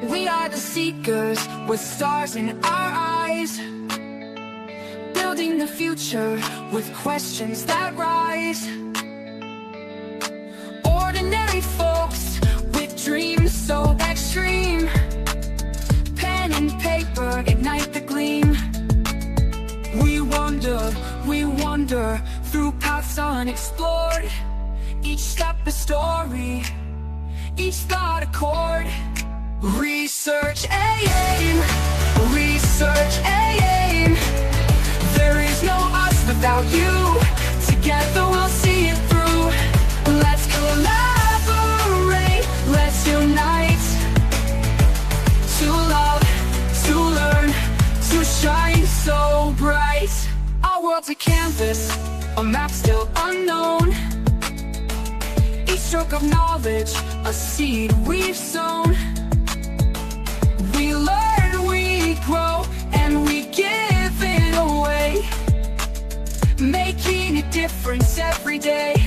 We are the seekers with stars in our eyes, building the future with questions that rise. Ordinary folks with dreams so extreme, pen and paper ignite the gleam. We wander through paths unexplored, each step a story, each thought a chord. Research AIM, research AIM. There is no us without you. Together we'll see it through. Let's collaborate, let's unite. To love, to learn, to shine so bright. Our world's a canvas, a map still unknown. Each stroke of knowledge, a seed we've sown. We learn, we grow, and we give it away, making a difference every day.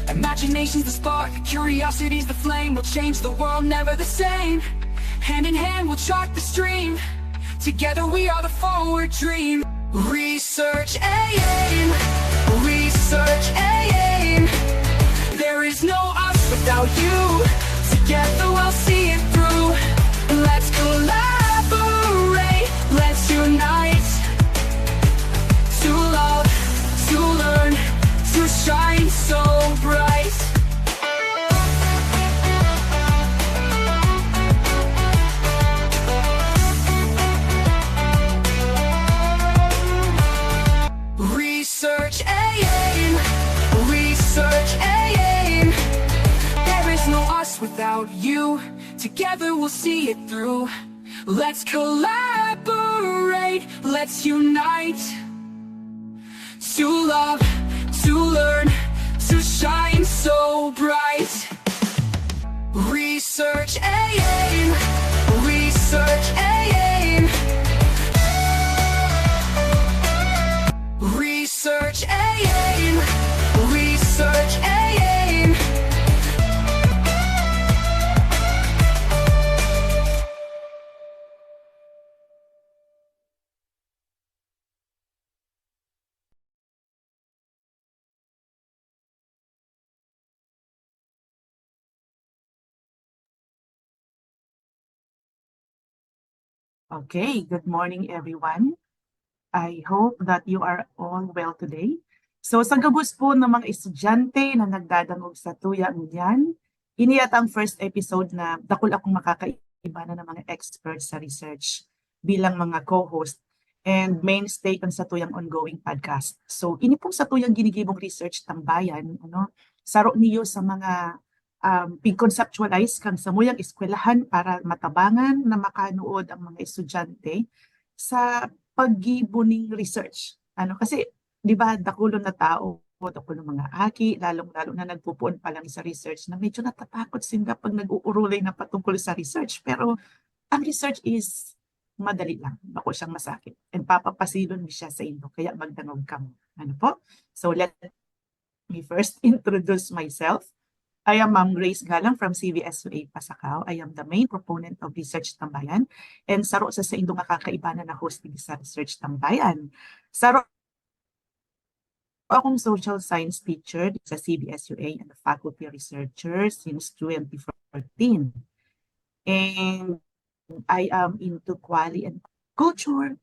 Imagination's the spark, curiosity's the flame. We'll change the world, never the same. Hand in hand we'll chart the stream. Together we are the forward dream. Research AIM, research AIM. There is no us without you. Together we'll see it through. Let's collaborate, let's unite. To love, to learn, to shine so bright. Research AIM, research AIM. There is no us without you. Together we'll see it through. Let's collaborate, let's unite. To love, to learn, to shine so bright. Research AIM, research AIM. Research AIM, research AIM. Okay, good morning everyone. I hope that you are all well today. So sa gabos po ng mga estudyante na nagdadangog sa tuya niyan, ini yata ang first episode na dakol akong makakaiba na ng mga experts sa research bilang mga co-host and mainstay kan sa tuyang ongoing podcast. So ini pong sa tuyang ginigibong research tambayan, saro niyo sa mga pig-conceptualize kang samuyang eskwelahan para matabangan na makanood ang mga estudyante sa paggibuning research. Kasi, di ba, dakulo na tao, dakulo mga aki, lalong-lalo na nagpupuon pa lang sa research na medyo natatakot sila pag nag-uurulay na patungkol sa research. Pero ang research is madali lang. Bako siyang masakit. And papapasilon siya sa inyo. Kaya magdangog ka mo. So let me first introduce myself. I am Ma'am Grace Galang from CVSUA Pasakaw. I am the main proponent of Research Tambayan and saro sa indong kakaibanan na hosting sa Research Tambayan. Saro akong social science teacher sa CVSUA and the faculty researcher since 2014. And I am into quality and culture,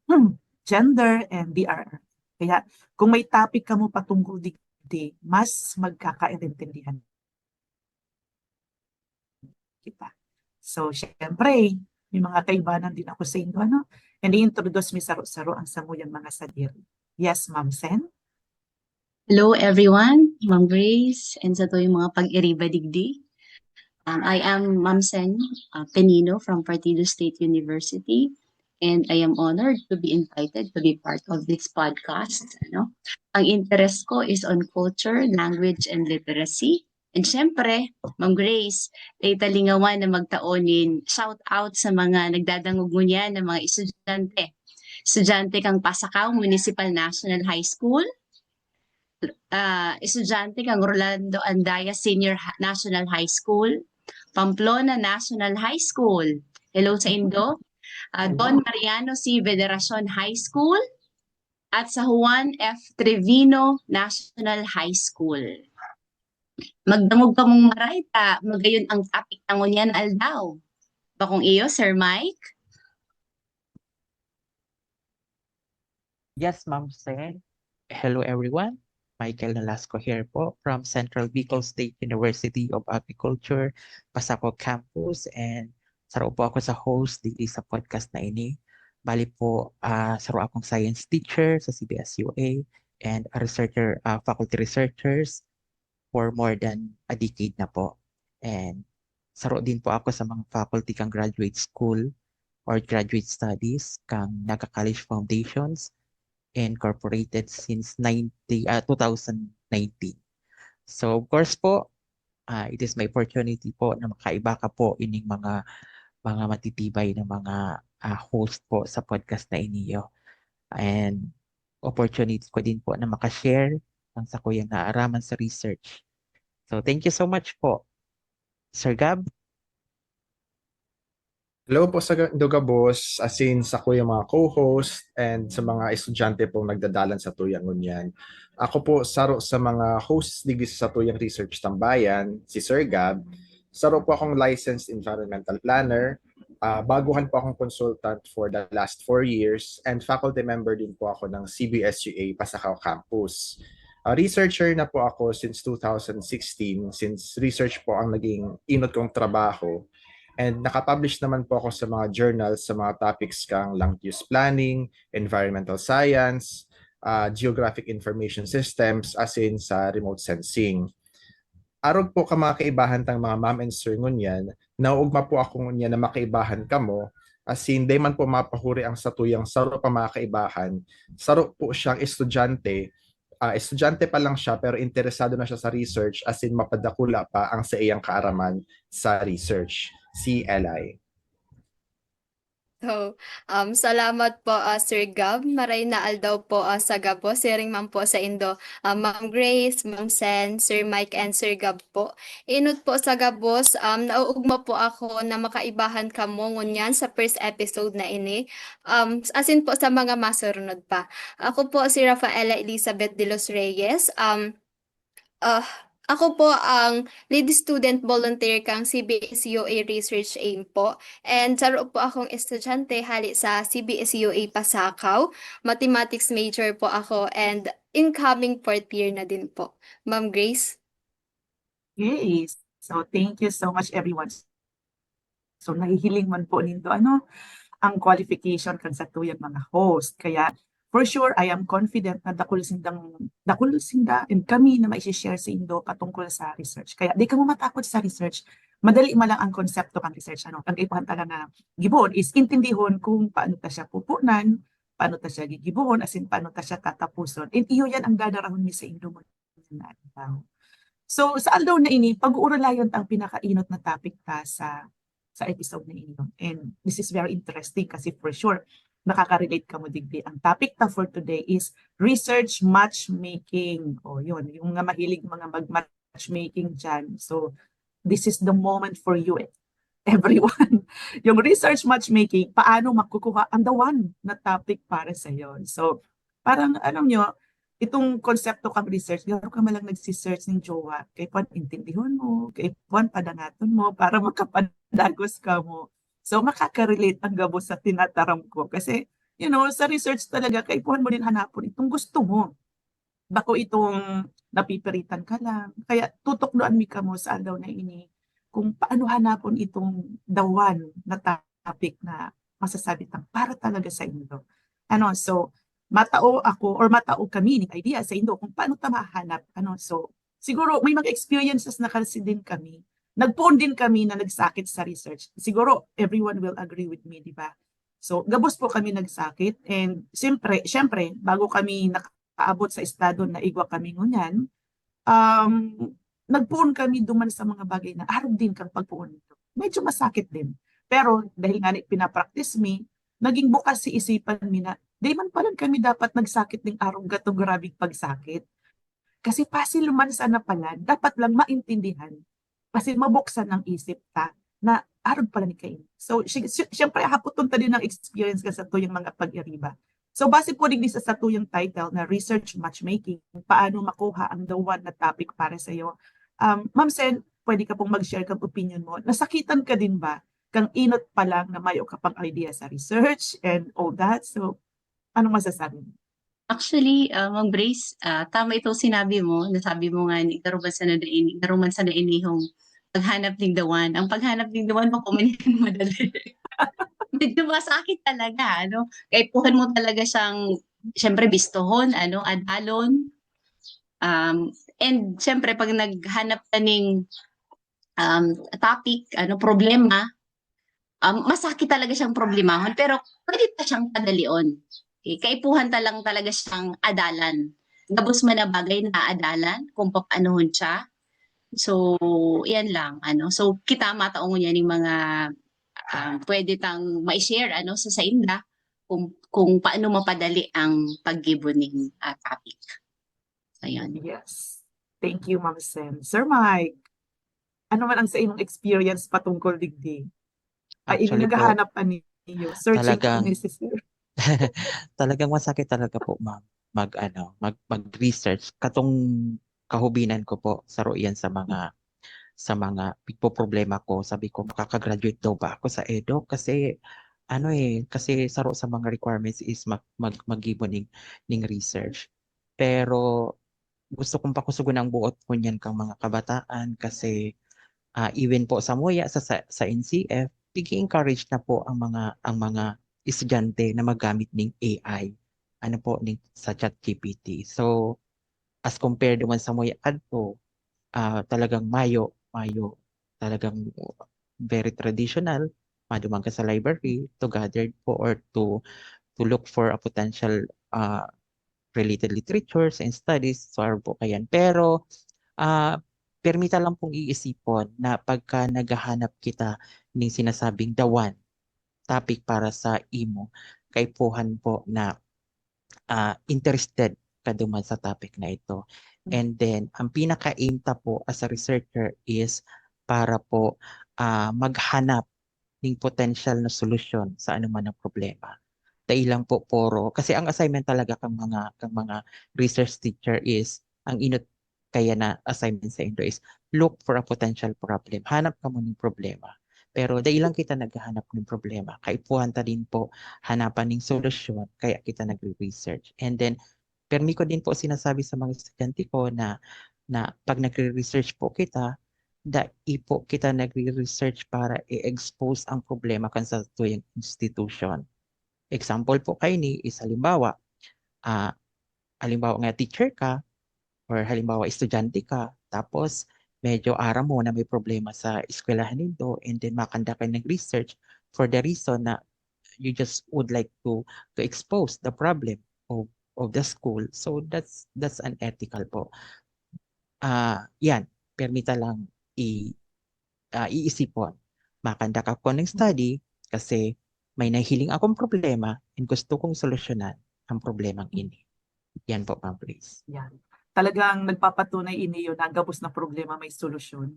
gender, and DRR. Kaya kung may topic ka mo patungkol di, mas magkakaintindihan kita. So, syempre, may mga kaibanan din ako sa inyo, And i-introduce mi saro-saro ang samuyang mga sadiri. Yes, Ma'am Sen? Hello everyone, Ma'am Grace, and sa to yung mga pag-iriba digdi. I am Ma'am Sen Penino from Partido State University, and I am honored to be invited to be part of this podcast. Ang interest ko is on culture, language, and literacy. And syempre, Ma'am Grace, talingawan na magtaonin, shout out sa mga nagdadangog mo niyan ng mga estudyante. Estudyante kang Pasakaw Municipal National High School, estudyante kang Rolando Andaya National High School, Pamplona National High School. Hello sa Indo. Don Mariano C. Federacion High School at sa Juan F. Trevino National High School. Magdamog ka mong marayta, magayon ang topic tangon yan aldaw. Bakong iyo, Sir Mike? Yes, Ma'am Sen. Hello, everyone. Michael Nolasco here po from Central Bicol State University of Agriculture, Pasaco Campus. And saro po ako sa host dito sa podcast na ini. Bali po, saro akong science teacher sa CBS-UA and a researcher, faculty researchers for more than a decade na po. And saro din po ako sa mga faculty kang graduate school or graduate studies kang Naga College Foundations incorporated since 2019. So of course po, it is my opportunity po na makaiba ka po ining mga matitibay na mga host po sa podcast na iniyo. And opportunity ko din po na makashare ang sa kuyang naaraman sa research. So thank you so much po. Sir Gab? Hello po sa Dugabos, as in sa ko yung mga co-host and sa mga estudyante pong nagdadalan sa Tuyang Ngunyan. Ako po saro sa mga hosts digis sa Tuyang Research Tambayan, si Sir Gab. Saro po akong licensed environmental planner. Baguhan po akong consultant for the last 4 years and faculty member din po ako ng CBS-UA Pasacao Campus. Researcher na po ako since 2016 since research po ang naging inot kong trabaho. And nakapublish naman po ako sa mga journals sa mga topics kang land use planning, environmental science, geographic information systems, as in sa remote sensing. Arog po ka mga kaibahan tang mga ma'am and sir ngunyan, nauugma po ako ngunyan na makaibahan kamo, as in day man po mapahuri ang satuyang saro pa mga kaibahan, saro po siyang estudyante, estudyante pa lang siya pero interesado na siya sa research as in mapadakula pa ang sa iyang kaaraman sa research. CLI. So, salamat po Sir Gab. Maray na aldaw po sa Gabo. Siring man po sa Indo. Ma'am Grace, Ma'am Sen, Sir Mike, and Sir Gab po. Inut po sa Gabos, nauugma po ako na makaibahan kamo ngunyan sa first episode na ini. Asin po sa mga masurunod pa. Ako po si Rafaela Elizabeth de los Reyes. Ako po ang lead student volunteer kang CBS-UA Research Aim po. And saro po akong estudyante hali sa CBS-UA Pasacao. Mathematics major po ako and incoming 4th year na din po. Ma'am Grace? Okay, so thank you so much everyone. So nahihiling man po nindo ang qualification kan sa tuyang mga host. Kaya for sure, I am confident na dakul sinda and kami na mai-share sa Indo patungkol sa research. Kaya di ka mo matakot sa research. Madali man lang ang konsepto ng research. Ang ipahan talaga na gibon is intindihon kung paano ta siya pupunan, paano ta siya gigibuhon, as in paano ta siya tatapuson. And iyo yan ang dadarahon ni sa Indo mo. So sa aldaw na ini, pag-uuralayon ang pinakainot na topic ta sa episode na ini. And this is very interesting kasi for sure, nakaka-relate ka mo digdi. Ang topic ta for today is research matchmaking. O yun, yung nga mahilig mga mag-matchmaking dyan. So, this is the moment for you, everyone. Yung research matchmaking, paano makukuha ang the one na topic para sa iyo. So, parang nyo, itong konsepto kang research, gano'n ka malang nagsisearch ng jowa, kay Juan intindihon mo, kay Juan padanaton mo, para makapadagos ka mo. So, makaka-relate ang Gabo sa tinataram ko. Kasi, sa research talaga, kaipuhan mo din hanapon itong gusto mo. Bako itong napipiritan ka lang. Kaya tutukloan mi ka mo sa alaw na ini kung paano hanapon itong the one na topic na masasabi tang para talaga sa Indo. So, matao ako or matao kami ng idea sa Indo kung paano ta mahanap. So, siguro may mga experiences na kasi din kami. Nagpoon din kami na nagsakit sa research. Siguro, everyone will agree with me, di ba? So, gabos po kami nagsakit. And syempre, bago kami nakaabot sa estado na igwa kami ngunyan, nagpoon kami duman sa mga bagay na arog din kang pagpoon nito. Medyo masakit din. Pero dahil nga pinapractice mi, naging bukas si isipan mi na, di man pala kami dapat nagsakit ng arog gatong grabing pagsakit. Kasi pasilumansa na pala, dapat lang maintindihan. Kasi mabuksan ng isip ta na arog pala ni Cain. So, siyempre, haputon ta din ng experience ka sa tuyang mga pag-iriba. So, base po din sa tuyang title na Research Matchmaking, paano makuha ang the one na topic para sa iyo. Ma'am Sen, pwede ka pong mag-share kang opinion mo. Nasakitan ka din ba kang inot pa lang na mayo ka pang idea sa research and all that? So, ano masasabi mo? Actually, Mang Brace, tama ito sinabi mo. Nasabi mo nga, naruman sa na inihong paghanap ng the one. Ang paghanap ng the one, makumanin madali. Medyo masakit talaga, ano? Kaipuhan mo talaga siyang, syempre, bistohon, ano, adalon. And syempre, pag naghanap ka ng topic, ano, problema, masakit talaga siyang problemahon, pero pwede pa siyang padalion. Okay? Kaipuhan lang talaga siyang adalan. Gabos man na bagay na adalan, kung papaanohon siya. So, yan lang. Ano? So, kita mataong yan yung mga pwede tang ma-share ano, sa inda kung paano mapadali ang pag-gibo ng topic. Ayan. Yes. Thank you, Ma'am Sen. Sir Mike, ano man ang sa imong experience patungkol digdi? Ay, Actually po, naghahanap pa niyo. Searching talagang for necessary. talagang masakit talaga po, ma'am, mag-research. Katong kahubinan ko po sa royan sa mga problema ko. Sabi ko, makakagraduate daw ba ako sa EDO? Kasi kasi saro sa mga requirements is mag-gibo ning research. Pero gusto kong pakusugon ang buot po niyan kang mga kabataan kasi even po sa MOYA sa NCF, encourage na po ang mga estudyante na magamit ng AI sa ChatGPT. So as compared naman sa MOYA adto, talagang mayo talagang very traditional, maduman ka sa library to gather po or to look for a potential related literatures and studies. So po kayan. Pero permita lang pong iisipon na pagka naghahanap kita ng sinasabing the one topic para sa imo, kaipuhan po na interested ka duman sa topic na ito. And then, ang pinaka-aim ta po as a researcher is para po maghanap ng potential na solusyon sa anuman ang problema. Dahil lang po kasi ang assignment talaga kang mga research teacher is, ang inot kaya na assignment sa Indo is, look for a potential problem. Hanap ka mo ng problema. Pero dahil lang kita naghahanap ng problema, kaipuhan ta din po hanapan ng solusyon, kaya kita nagre-research. And then, permi ko din po sinasabi sa mga estudyante ko na pag nagre-research po kita, po kita nagre-research para i-expose ang problema kan sa tuyang institution. Example po kayo ni is halimbawa nga teacher ka or halimbawa estudyante ka, tapos medyo aram mo na may problema sa eskwelahan nito and then makanda ka ng research for the reason na you just would like to expose the problem of the school. So that's unethical po. Yan, permita lang iisipon. Makanda ka ko ng study kasi may nahiling akong problema and gusto kong solusyonan ang problemang ini. Yan po, ma'am, please. Yan. Talagang nagpapatunay iniyo na gabos na problema may solusyon.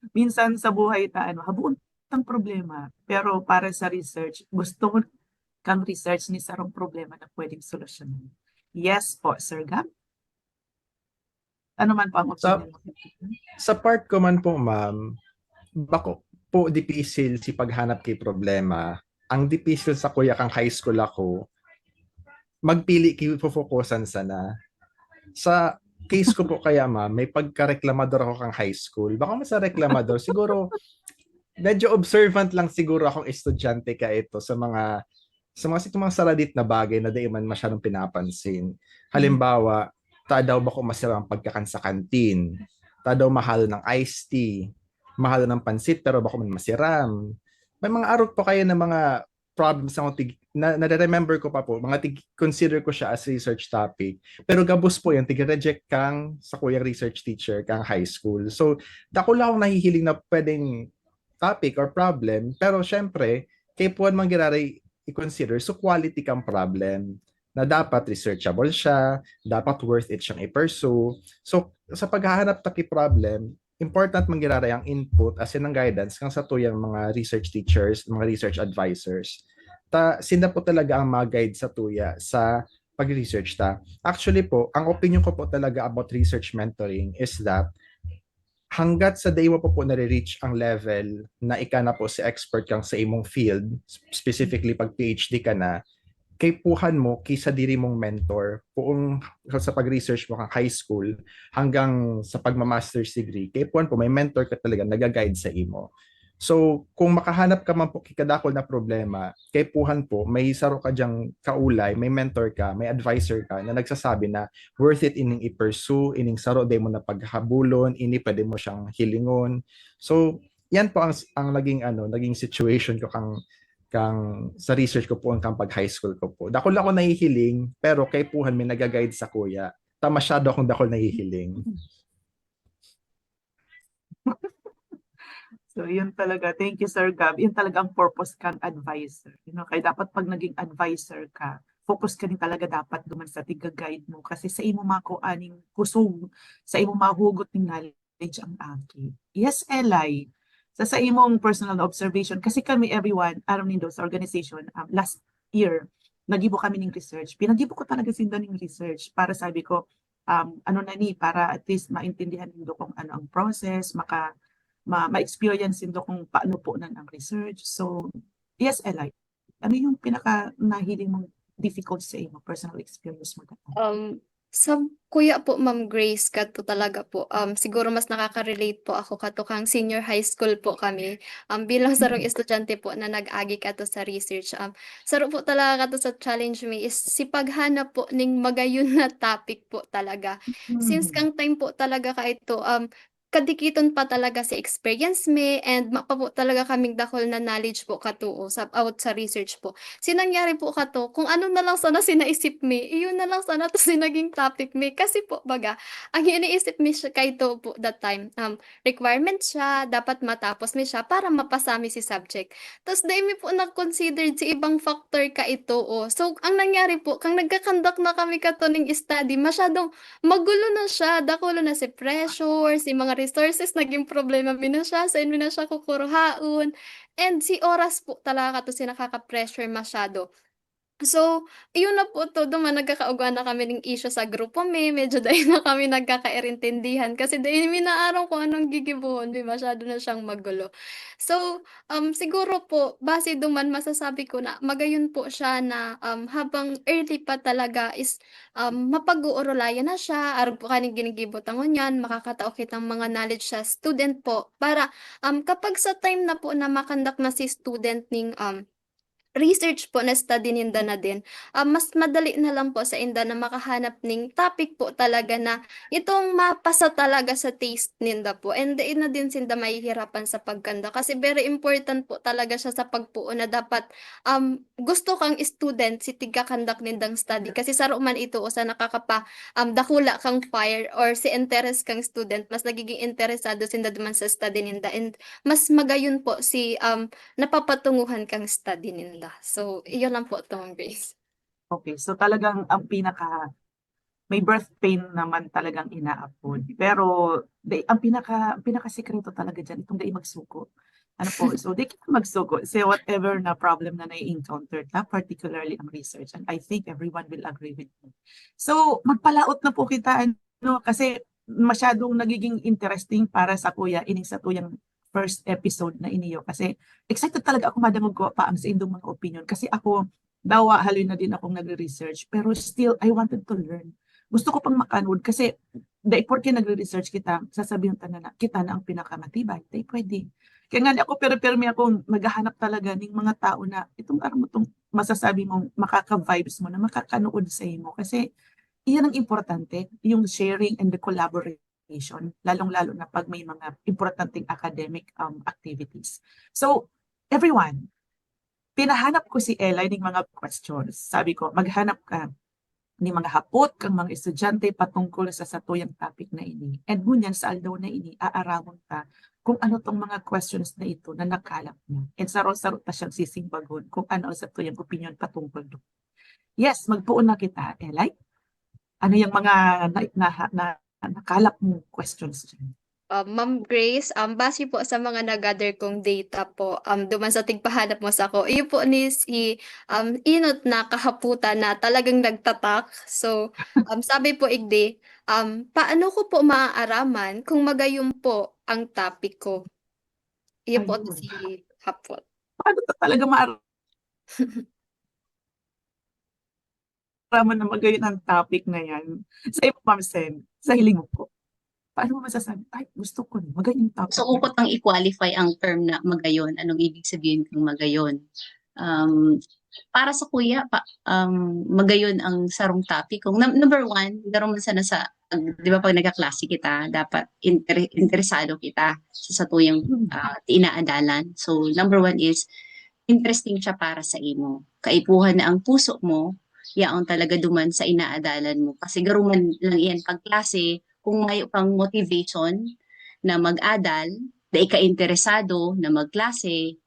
Minsan sa buhay habuon ang problema. Pero para sa research, gusto kang research ni sarong problema na pwedeng solusyonan. Yes po, Sir Gab. Ano man po ang opinion mo? Sa part ko man po, ma'am, bako po dipisil si paghanap kay problema. Ang dipisil sa kuya kang high school ako, magpili kay focusan sana. Sa case ko po kaya, ma'am, may pagka-reklamador ako kang high school. Baka mas sa reklamador, siguro medyo observant lang siguro akong estudyante ka ito sa mga saradit na bagay na di man masyadong pinapansin. Halimbawa, daw ba ko masarap ang pagkakan sa kantin? Daw mahal ng iced tea? Mahal ng pansit pero bako man masiram? May mga arot po kayo ng mga problems na na-remember ko pa po, consider ko siya as research topic. Pero gabos po yan, reject kang sa kuyang research teacher kang high school. So, dako lang akong nahihiling na pwedeng topic or problem, pero syempre, kay puwan man giraray i-consider, so quality kang problem. na dapat researchable siya, dapat worth it siyang i-pursue. So, sa paghahanap taki problem, important mangyarara ang input as in ang guidance kang sa tuyang mga research teachers, mga research advisors. Sila po talaga ang mag-guide sa tuya sa pag-research ta. Actually po, ang opinion ko po talaga about research mentoring is that hanggat sa day mo po nare-reach ang level na ika na po si expert kang sa imong field, specifically pag PhD ka na, kay puhan mo kaysa diri mong mentor puong sa pag-research mo kang high school hanggang sa pagma-master's degree, kay puhan po may mentor ka talaga nag-guide sa imo. So, kung makahanap ka man po kikadakol na problema, kay puhan po, may saro ka diyang kaulay, may mentor ka, may advisor ka na nagsasabi na worth it ining i-pursue, ining saro day mo na paghabulon, ini pwede mo siyang hilingon. So, yan po ang naging situation ko kang sa research ko po ang pag high school ko po. Dakol ako nahihiling, pero kay puhan may nag-guide sa kuya. Masyado akong dakol nahihiling. So, yun talaga. Thank you, Sir Gab. Yun talaga ang purpose kang advisor. Kaya dapat pag naging advisor ka, focus ka din talaga dapat duman sa tiga-guide mo. Kasi sa imo makuaning kusog, sa imo mahugot ng knowledge ang aki. Yes, Eli. Sa imong personal observation, kasi kami everyone, aram nindo sa organization, last year, nagibo kami ng research. Pinagibo ko talaga sinda ng research para sabi ko, para at least maintindihan nindo kung ano ang process, ma-experience nindo kung paano po ang research. So, yes, Eli, ano yung pinaka nahiling mong difficult sa imo, personal experience mo? Sa kuya po, Ma'am Grace, kato talaga po, siguro mas nakaka-relate po ako kato kang senior high school po kami. Bilang sarong estudyante po na nag-agi kato sa research. Saro po talaga kato sa challenge me is si paghanap po ning magayon na topic po talaga. Since kang time po talaga ka ito, kadikiton pa talaga si experience me and mapa po talaga kaming dakol na knowledge po katuo sa out sa research po. Sinangyari po kato, kung ano na lang sana sinaisip me, iyon na lang sana to sinaging topic me. Kasi po baga, ang iniisip me siya kay to po that time, requirement siya, dapat matapos mi siya para mapasa mi si subject. Tapos dahil mi po na-considered si ibang factor ka ito. So, ang nangyari po, kang nagkakandak na kami kato ng study, masyadong magulo na siya, dakulo na si pressure, si mga resources, naging problema mi na siya, sa inyo na siya kukuruhaon. And si oras po talaga to si nakaka-pressure masyado. So, iyon na po to, duman nagkakauguan na kami ng issue sa grupo medyo dahil na kami nagkakaintindihan kasi dahil minaaraw kung anong gigibuhon, masyado na siyang magulo. So, siguro po, base duman masasabi ko na magayon po siya na habang early pa talaga is mapag-uurulayan na siya, arog po kaning ginigibutangon yan, makakatao kitang mga knowledge sa student po para kapag sa time na po na makandak na si student ning research po na study ninda na din, mas madali na lang po sa inda na makahanap ning topic po talaga na itong mapasa talaga sa taste ninda po. And di na din sinda mahihirapan sa pagkanda kasi very important po talaga siya sa pagpuo na dapat gusto kang student si tigkakandak nindang study kasi saro man ito o sa nakakapa dakula kang fire or si interest kang student, mas nagiging interesado sinda duman sa study ninda and mas magayon po si napapatunguhan kang study nila. So, iyon lang po ito, Ma'am Grace. Okay, so talagang ang may birth pain naman talagang inaapod. Pero ang pinaka sikreto talaga diyan itong dai magsuko. So di ka magsuko. Say whatever na problem na nai-encounter particularly ang research. And I think everyone will agree with me. So, magpalaot na po kita kasi masyadong nagiging interesting para sa kuya ining sa tuyang first episode na iniyo kasi excited talaga ako madamog ko pa ang sa indong mga opinion kasi ako dawa halin na din akong nagre-research pero still I wanted to learn. Gusto ko pang makanood kasi dahil porke nagre-research kita, sasabihin kita na ang pinakamatibay. Dahil pwede. Kaya nga ako pero may ako maghahanap talaga ng mga tao na itong masasabi mo makaka-vibes mo na makakanood sa imo kasi iyan ang importante, yung sharing and the collaboration. Lalong-lalo na pag may mga importanteng academic activities. So, everyone, pinahanap ko si Eli ng mga questions. Sabi ko, maghanap ka ng mga hapot kang mga estudyante patungkol sa satuyang topic na ini. And ngunyan sa aldaw na ini, aarawon ka kung ano tong mga questions na ito na nakalap niya. And saro-saro ta siyang sisingbagon kung ano sa tuyang opinion patungkol doon. Yes, magpuuna kita, Elay. Ano yung mga nakalap mong questions dyan? Ma'am Grace, base po sa mga nag-gather kong data po, duman sa tigpahanap mo sa ko, iyo po ni si Inot na kahaputan na talagang nagtatak. So, sabi po igdi, paano ko po maaaraman kung magayong po ang topic ko? Iyo po Ayun. si Hapot. Paano ka talaga maaraman na magayon ang topic na yan? Sa iyo, Ma'am Sen, sa hiling mo po. Paano mo masasabi, ay, gusto ko na, magayon yung topic So, na ukot ang i-qualify ang term na magayon. Anong ibig sabihin ng magayon? Para sa kuya, magayon ang sarong topic. Kung number one, garo man sana sa, di ba pag nagkaklase kita, dapat interesado kita sa tuyang inaadalan. So, number one is, interesting siya para sa imo. Kaipuhan na ang puso mo, yaon talaga duman sa inaadalan mo. Kasi garo man lang iyan pagklase, kung mayo kang motivation na mag-adal, dahil ka interesado na magklase,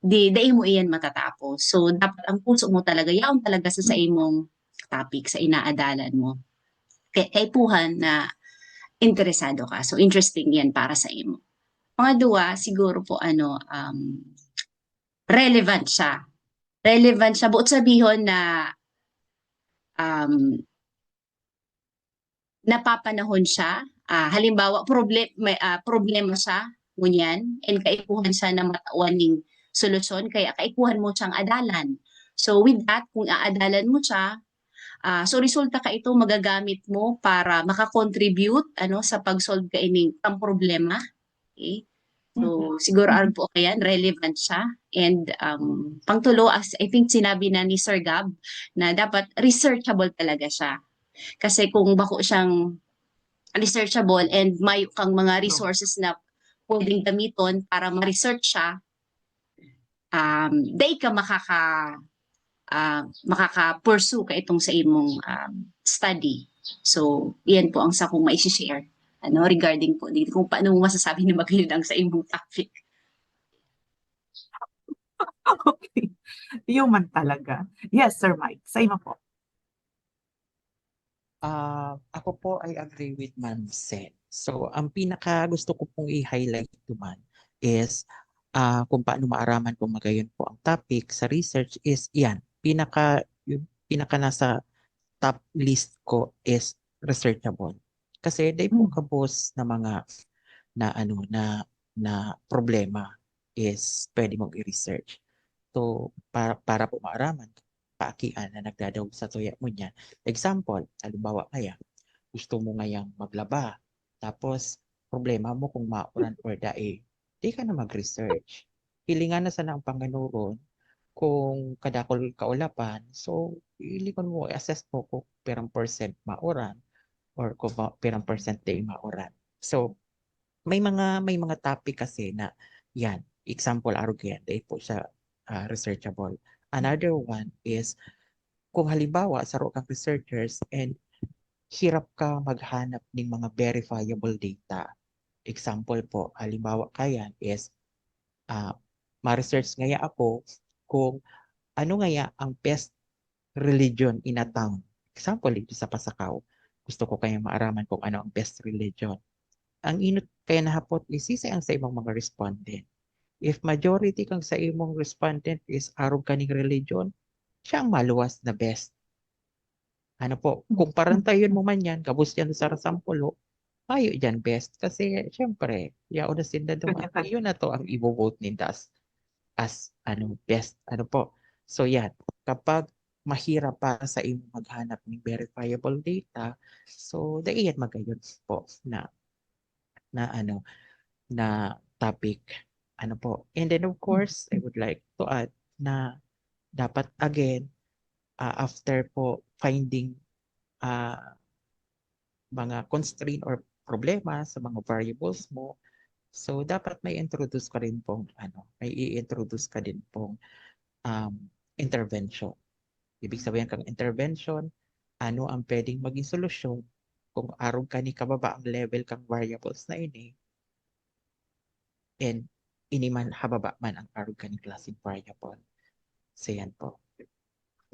di mo iyan matatapos. So, dapat ang puso mo talaga, yaon talaga sa imong topic, sa inaadalan mo. Kaipuhan na interesado ka. So, interesting yan para sa imo. Pangadua, siguro po relevant siya. Relevant siya. Buot sabihin na napapanahon siya. Halimbawa, problema siya, ngunyan, and kaipuhan siya na matauaning solusyon, kaya kaipuhan mo siyang adalan. So with that, kung aadalan mo siya, so resulta ka ito magagamit mo para makakontribute sa pag-solve ka ining ang problema. Okay? So siguro po kayan, relevant siya. And pangtulo, as I think sinabi na ni Sir Gab, na dapat researchable talaga siya. Kasi kung bako siyang researchable and may kang mga resources na pwedeng gamiton para ma-research siya, day ka makaka-pursue ka itong sa imong study. So, iyan po ang sa kong ma-share regarding po dito kung paano mo masasabi na magayon ang sa imong topic. Okay. Human talaga. Yes, Sir Mike. Sa iyo po. Ako po ay agree with Ma'am Sen. So, ang pinaka gusto ko pong i-highlight naman is kung paano maaraman kung magayon po ang topic sa research is yan. Yung pinaka nasa top list ko is researchable. Kasi day po kabos na mga na problema is pwede mong i-research. So, para po maaraman paakian na nagdadaog sa tuya mo niya. Example, halimbawa kaya, gusto mo ngayang maglaba, tapos problema mo kung mauran or dae, di ka na mag-research. Hilingan na sana ang Panginoon kung kadakol kaulapan, so ilikon mo, assess mo kung perang percent mauran or kung perang percent di mauran. So, may mga topic kasi na yan, example arugyan, dahil po siya researchable. Another one is kung halimbawa sa kang researchers and hirap ka maghanap ng mga verifiable data. Example po, halimbawa kayan is ma-research ngaya ako kung ano ngaya ang best religion in a town. Example, dito sa Pasakaw, gusto ko kayang maaraman kung ano ang best religion. Ang inot kaya nahapot is isa ang sa imong mga respondent. If majority kang sa imong respondent is arog kaning religion, siya ang maluwas na best. Ano po, kung parantayon mo man yan, kabus yan sa Rasampulo, ayo dyan best. Kasi, syempre, yaon na sila duman. Iyon na to ang i-vote ni Das as best. Ano po. So, yan. Kapag mahirap para sa imo maghanap ng verifiable data, so, daiyan magayon po na topic. Ano po. And then, of course, I would like to add na dapat again, after po finding mga constraint or problema sa mga variables mo, so dapat may introduce ka rin pong may i-introduce ka din pong intervention. Ibig sabihin kang intervention, ano ang pwedeng maging solusyon kung arog ka ni kababa ang level kang variables na ini and iniman hababa man ang arog ka ni klaseng variable. So yan po.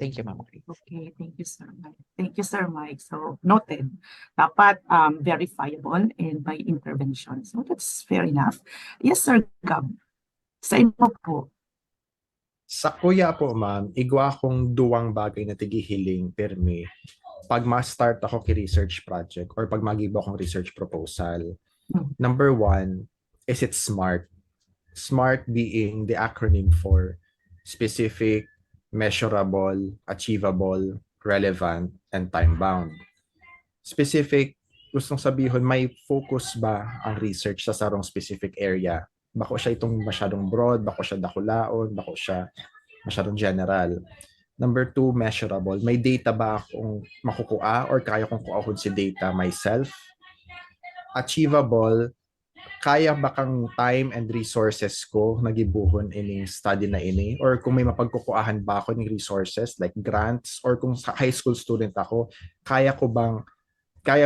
Thank you, Ma'am Grace. Okay, thank you, Sir Mike. Thank you, Sir Mike. So, noted. Dapat verifiable and by intervention. So, that's fair enough. Yes, Sir Gab. Sa inyo po. Sa kuya po, ma'am, igwa akong duwang bagay na tigihiling permi pag ma-start ako ki research project or pag magibo akong research proposal. Number one, is it SMART? SMART being the acronym for specific, measurable, achievable, relevant, and time-bound. Specific, gustong sabihin, may focus ba ang research sa sarong specific area? Bako siya itong masyadong broad, bako siya dakulaon, bako siya masyadong general. Number two, measurable. May data ba akong makukuha or kaya kong kuahon si data myself? Achievable, kaya ba kang time and resources ko nagibuhon ining study na ini? Or kung may mapagkukuhaan ba ako ng resources like grants or kung sa high school student ako, kaya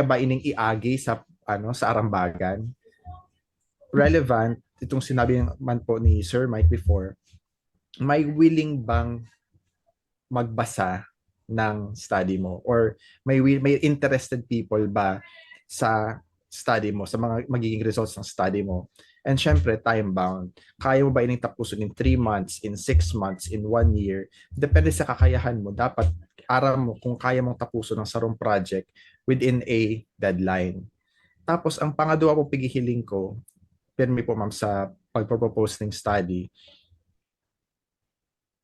ba ining iagi sa sa arambagan? Relevant, itong sinabi man po ni Sir Mike before, may willing bang magbasa ng study mo or may interested people ba sa study mo, sa mga magiging results ng study mo? And syempre, time-bound. Kaya mo ba ining tapusin in 3 months, in 6 months, in 1 year? Depende sa kakayahan mo. Dapat aral mo kung kaya mong tapusin ng sarong project within a deadline. Tapos, ang pangadwa pong pigihiling ko, permi po ma'am sa pagpropose ng study,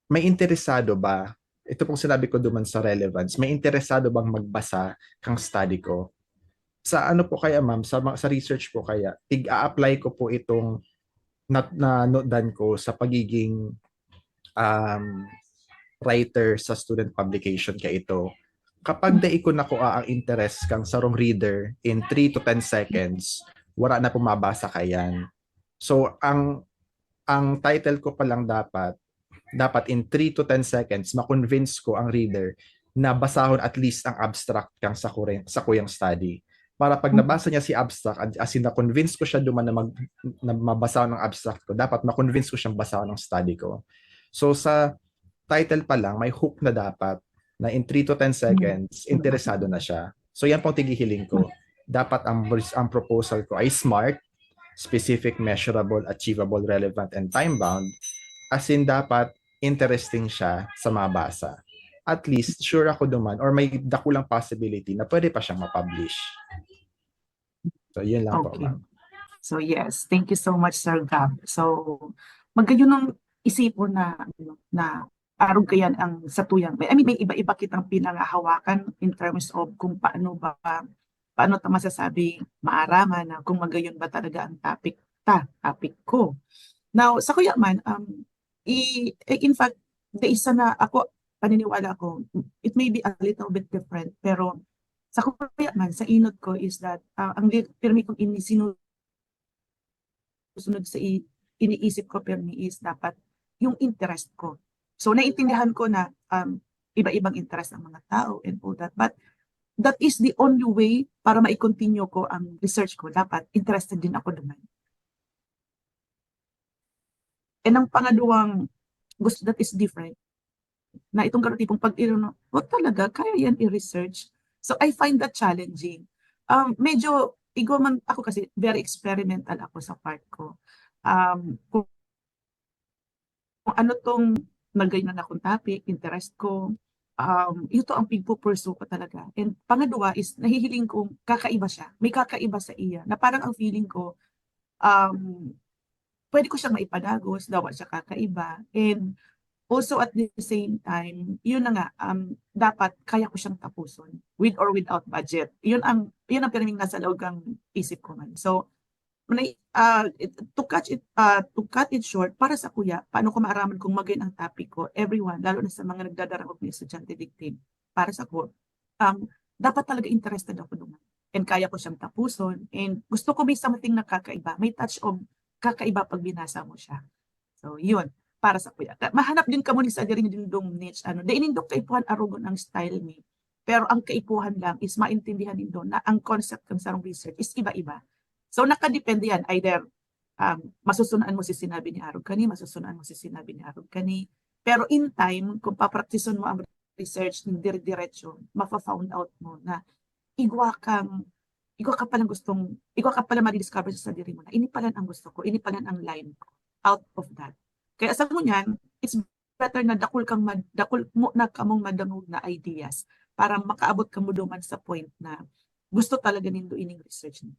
may interesado ba, ito pong sinabi ko duman sa relevance, may interesado bang magbasa kang study ko? Sa ano po kaya ma'am, sa research po kaya, tig-a-apply ko po itong na-notedan ko sa pagiging writer sa student publication kaya ito. Kapag dai ko nakuha ang interest kang sarong reader in 3 to 10 seconds, wala na pumabasa kayan. So, ang title ko pa lang dapat in 3 to 10 seconds, ma-convince ko ang reader na basahon at least ang abstract kang sa kuyang study. Para pag nabasa niya si abstract, as in na-convince ko siya duman na mabasahon ng abstract ko, dapat ma-convince ko siyang basahon ng study ko. So, sa title pa lang, may hook na dapat na in 3 to 10 seconds, interesado na siya. So, yan pong tigihiling ko. Dapat ang proposal ko ay SMART, specific, measurable, achievable, relevant, and time-bound. As in, dapat interesting siya sa mabasa. At least, sure ako duman or may dakulang possibility na pwede pa siyang ma-publish. So, yun lang po, Okay. ma'am. So, yes. Thank you so much, Sir Gab. So, magayon ng isipon na arog kayan ang satuyang. I mean, may iba-iba kitang pinangahawakan in terms of kung paano ta masasabi maaraman na kung magayon ba talaga ang topic ko. Now, sa kuya man, in fact, the isa na ako, paniniwala ko, it may be a little bit different, pero sa kuya man, sa inod ko is that, ang pirmi kong sunod sa iniisip ko pirmi is dapat yung interest ko. So, naiintindihan ko na iba-ibang interest ng mga tao and all that, but that is the only way para ma-continue ko ang research ko. Dapat interested din ako naman. And ang pangalawang gusto that is different, na itong tipong pag-irino, talaga, kaya yan i-research. So I find that challenging. Medyo, man ako kasi, very experimental ako sa part ko. Kung ano tong nagayon na akong topic, interest ko, ito ang pigpo-pursue ko talaga. And pangalawa is, nahihiling kong kakaiba siya. May kakaiba sa iya. Na parang ang feeling ko, pwede ko siyang maipadagos, daw siya kakaiba. And also at the same time, yun na nga, dapat kaya ko siyang tapuson with or without budget. Yun ang pinaming nasa loob ng isip ko man. So, to cut it short, para sa kuya, paano ko maaraman kung magayon ang topic ko, everyone, lalo na sa mga nagdadarangog ng estudyante victim, para sa ko, dapat talaga interested ako naman. And kaya ko siyang tapuson. And gusto ko may something na kakaiba. May touch of kakaiba pag binasa mo siya. So, yun, para sa kuya. Mahanap din ka mo sa rin din dong niche. Dainindong kaipuhan arugon ang style ni. Pero ang kaipuhan lang is maintindihan din doon na ang concept ng sarong research is iba-iba. So, nakadepende yan. Either masusunaan mo si sinabi ni Arog kani, masusunaan mo si sinabi ni Arog kani. Pero in time, kung papraktisun mo ang research ng dire-diretso, mafa-found out mo na igwa ka palang igwa ka pala ma-discover sa sarili mo na ini pala ang gusto ko, ini pala ang line ko out of that. Kaya sa mo niyan, it's better na dakul mo na kamong madangog na ideas para makaabot ka mo duman sa point na gusto talaga nindo ining research niyo.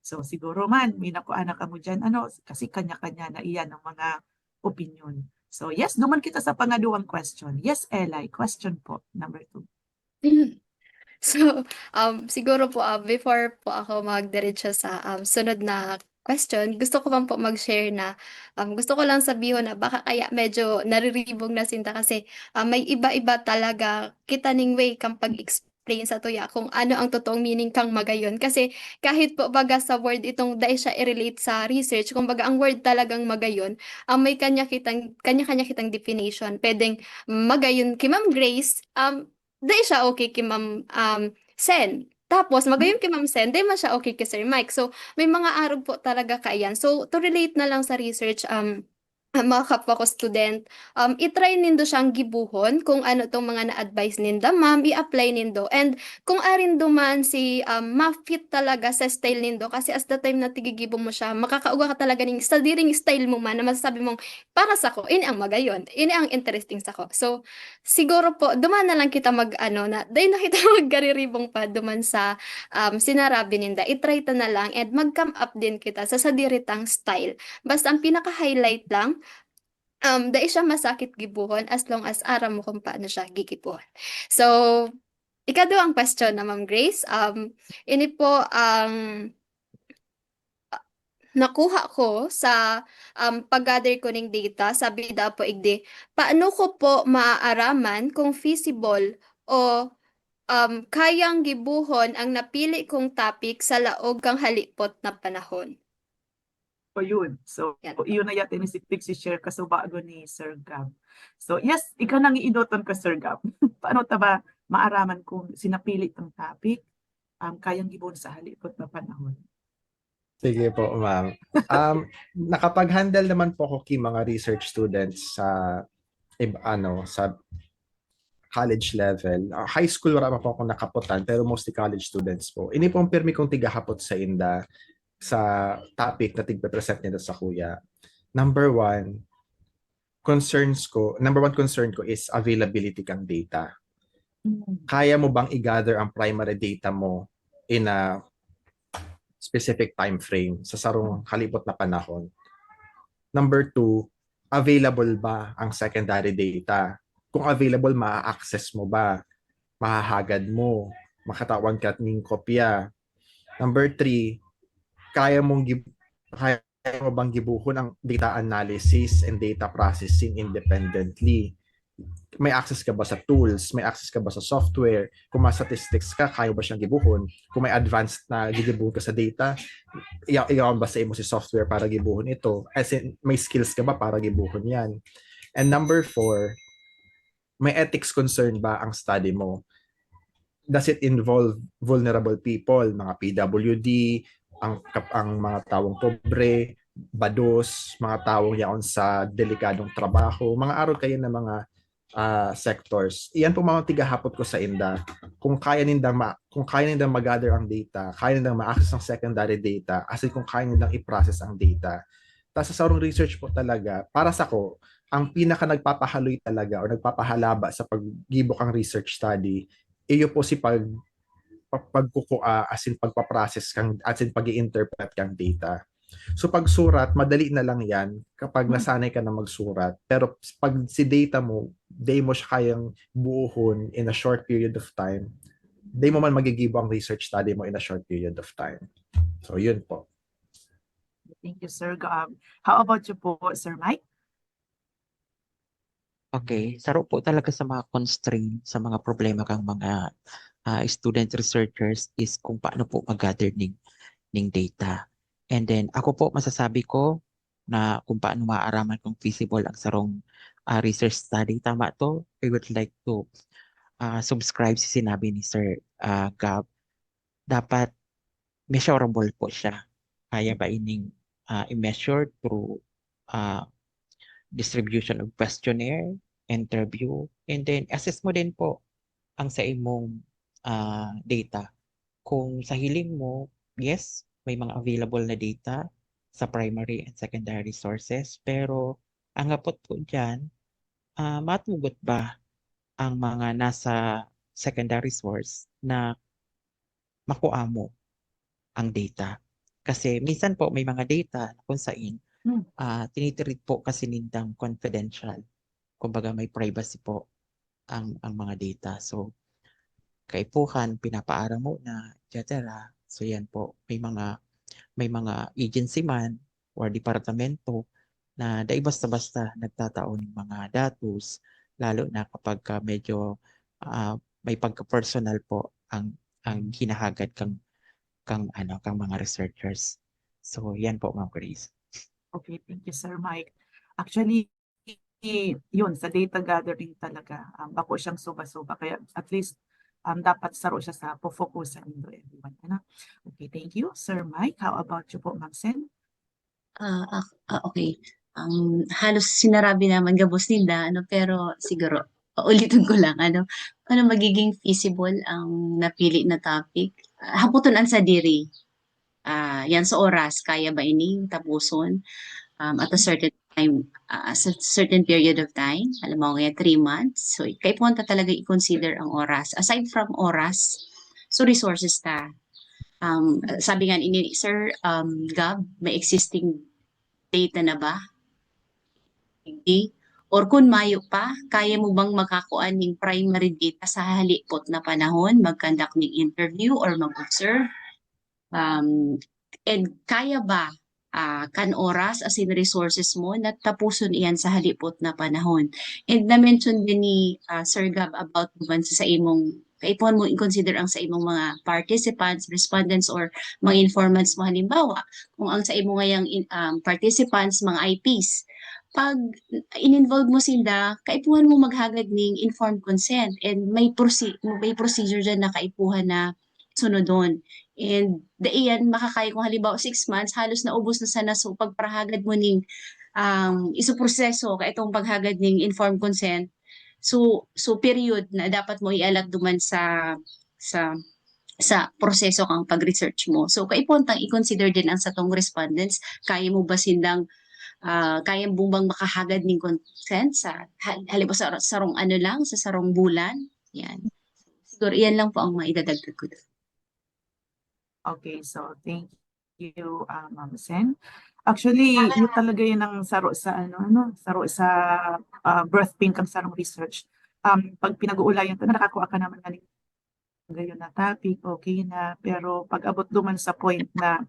So siguro man, may nakuana ka mo dyan, kasi kanya-kanya na iyan ang mga opinion. So yes, duman kita sa pangaduang question. Yes, Eli, question po, number 2. So, siguro po, before po ako magdiretso sa sunod na question, gusto ko lang po mag-share na gusto ko lang sabihin na baka kaya medyo nariribong na Sinta kasi may iba-iba talaga kita ning way kang pag-explain sa tuya kung ano ang totoong meaning kang magayon. Kasi kahit po baga sa word itong dahil siya i-relate sa research, kung baga ang word talagang magayon, may kanya-kanya kitang definition. Pwedeng magayon kay Ma'am Grace, dahil siya okay kay Ma'am Sen. Tapos, magayon kay Ma'am Sen, dahil man siya okay kay Sir Mike. So, may mga arog po talaga kaiyan. So, to relate na lang sa research, mga kapwa ko student, i-try nindo siyang gibuhon kung ano tong mga na-advise ninda, ma'am, i-apply nindo. And kung arin duman si ma-fit talaga sa style nindo, kasi as the time na tigigibo mo siya, makakauga ka talaga ng sa diring style mo man, na masasabi mong, para sa ko, ini ang magayon, ini ang interesting sa ko. So, siguro po, duman na lang kita dahil na kita magkariribong pa duman sa sinarabi ninda, i-try ta na lang and mag-come up din kita sa sadiritang style. Basta ang pinaka-highlight lang, dahil siya masakit gibuhon as long as aram mo kung paano siya gigibuhon. So, ikaduhang question na Ma'am Grace, ini po ang nakuha ko sa pag-gather ko ng data, sabi daw po igdi, paano ko po maaaraman kung feasible o kayang gibuhon ang napili kong topic sa laog kang halipot na panahon? O yun. So, Yan. yun na yata ni si share kaso bago ni Sir Gab. So, yes, ikaw nang iinoton ka, Sir Gab. Paano ta ba maaraman kung sinapili ng topic kayang gibon sa halipot na panahon? Sige po, ma'am. Nakapag-handle naman po ako kay mga research students sa sa college level. High school wala pa po ako nakaputan, pero mostly college students po. Ini po ang pirmi kong tigahapot sa inda sa topic na tigpe-present nito sa kuya. Number one concern ko is availability kang data. Kaya mo bang i-gather ang primary data mo in a specific time frame sa sarong halipot na panahon? Number two, available ba ang secondary data? Kung available, ma-access mo ba? Mahahagad mo? Makatawag ka ng kopya? Number three, kaya mo bang gibuhon ang data analysis and data processing independently? May access ka ba sa tools? May access ka ba sa software? Kung may statistics ka, kaya ba siyang gibuhon? Kung may advanced na gigibuhon ka sa data, iyawan ba sa imo si software para gibuhon ito? As in, may skills ka ba para gibuhon yan? And number four, may ethics concern ba ang study mo? Does it involve vulnerable people, mga PWD, ang mga tawong pobre, bados, mga tawong yaon sa delikadong trabaho, mga araw kayo na mga sectors. Iyan po mga tigahapot ko sa inda. Kung kaya nindang mag-gather ang data, kaya nindang ma-access ang secondary data, as in kung kaya nindang i-process ang data. Tapos sa sarong research po talaga, para sa ko, ang pinaka nagpapahaloy talaga o nagpapahalaba sa paggibok ang research study, iyo po si pagkukua, as in pagpaprocess kang, as in pag-i-interpret kang data. So pagsurat, madali na lang yan kapag nasanay ka na magsurat. Pero pag si data mo, di mo siya kayang buuhon in a short period of time, di mo man magigibo ang research study mo in a short period of time. So yun po. Thank you, Sir Gab. How about you po, Sir Mike? Okay, saro po talaga sa mga constraint, sa mga problema kang mga student researchers is kung paano po mag-gather ng data. And then ako po masasabi ko na kung paano maaaraman kung feasible ang sarong research study. Tama to. I would like to subscribe sa sinabi ni Sir Gab. Dapat measurable po siya. Kaya ba ining i-measure through distribution of questionnaire, interview, and then assess mo din po ang sa imong data. Kung sa hiling mo, yes, may mga available na data sa primary and secondary sources, pero ang hapot po dyan, matugot ba ang mga nasa secondary source na makuha mo ang data? Kasi minsan po may mga data na kung saan tinitreat po kasi nindang confidential. Kumbaga may privacy po ang mga data. So, kaipuhan, pinapaaral mo na, etc. So, yan po. May mga agency man or departamento na dahil basta-basta nagtataon ng mga datos, lalo na kapag medyo may pagka-personal po ang hinahagad kang mga researchers. So, yan po, Ma'am Grace. Okay, thank you, Sir Mike. Actually, yun, sa data gathering talaga, bako siyang suba-suba. Kaya at least dapat saro siya sa po-focusan nindo everyone. Ano? Okay, thank you, Sir Mike. How about you po, Ma'am Sen? Okay. Halos sinarabi naman gabos nila, pero siguro ulitin ko lang, ano magiging feasible ang napili na topic? Haputon sa diri. Yan sa oras, kaya ba ini tapuson at a certain time, a certain period of time? Alam mo nga, 3 months. So, kaya punta talaga i-consider ang oras. Aside from oras, so resources ta. Sabi nga ini, Sir Gab, may existing data na ba? Hindi. Or kung mayo pa, kaya mo bang makakuan ng primary data sa halipot na panahon, mag-conduct ng interview or mag-observe? And kaya ba kan oras as in resources mo na tapuson iyan sa halipot na panahon? And na-mention din ni Sir Gab about naman sa imong kaipon mo i-consider ang sa imong mga participants, respondents, or mga informants mo. Halimbawa, kung ang sa imong ngayang participants, mga IPs, pag in-involve mo sila, kaipuhan mo maghagad ng informed consent and may procedure dyan na kaipuhan na sunodon. And iyan, makakaya kung halimbawa 6 months, halos naubos na sana so pagparahagad mo ng isuproseso ka itong paghagad ng informed consent. So period na dapat mo ialat duman sa proseso kang pag-research mo. So kaipuntang i-consider din ang satong respondents, kaya mo ba silang kaya bang makahagad ng consent sa halimbawa sa sarong ano lang, sa sarong bulan. Yan. Siguro iyan lang po ang maidadagdag ko doon. Okay, so thank you, Ma'am Sen. Actually, yun talaga yun ang saro sa saro sa birth pink ang sarong research. Pag pinag-uulayan to, nakakuha ka naman ng gayon na topic, okay na. Pero pag abot duman sa point na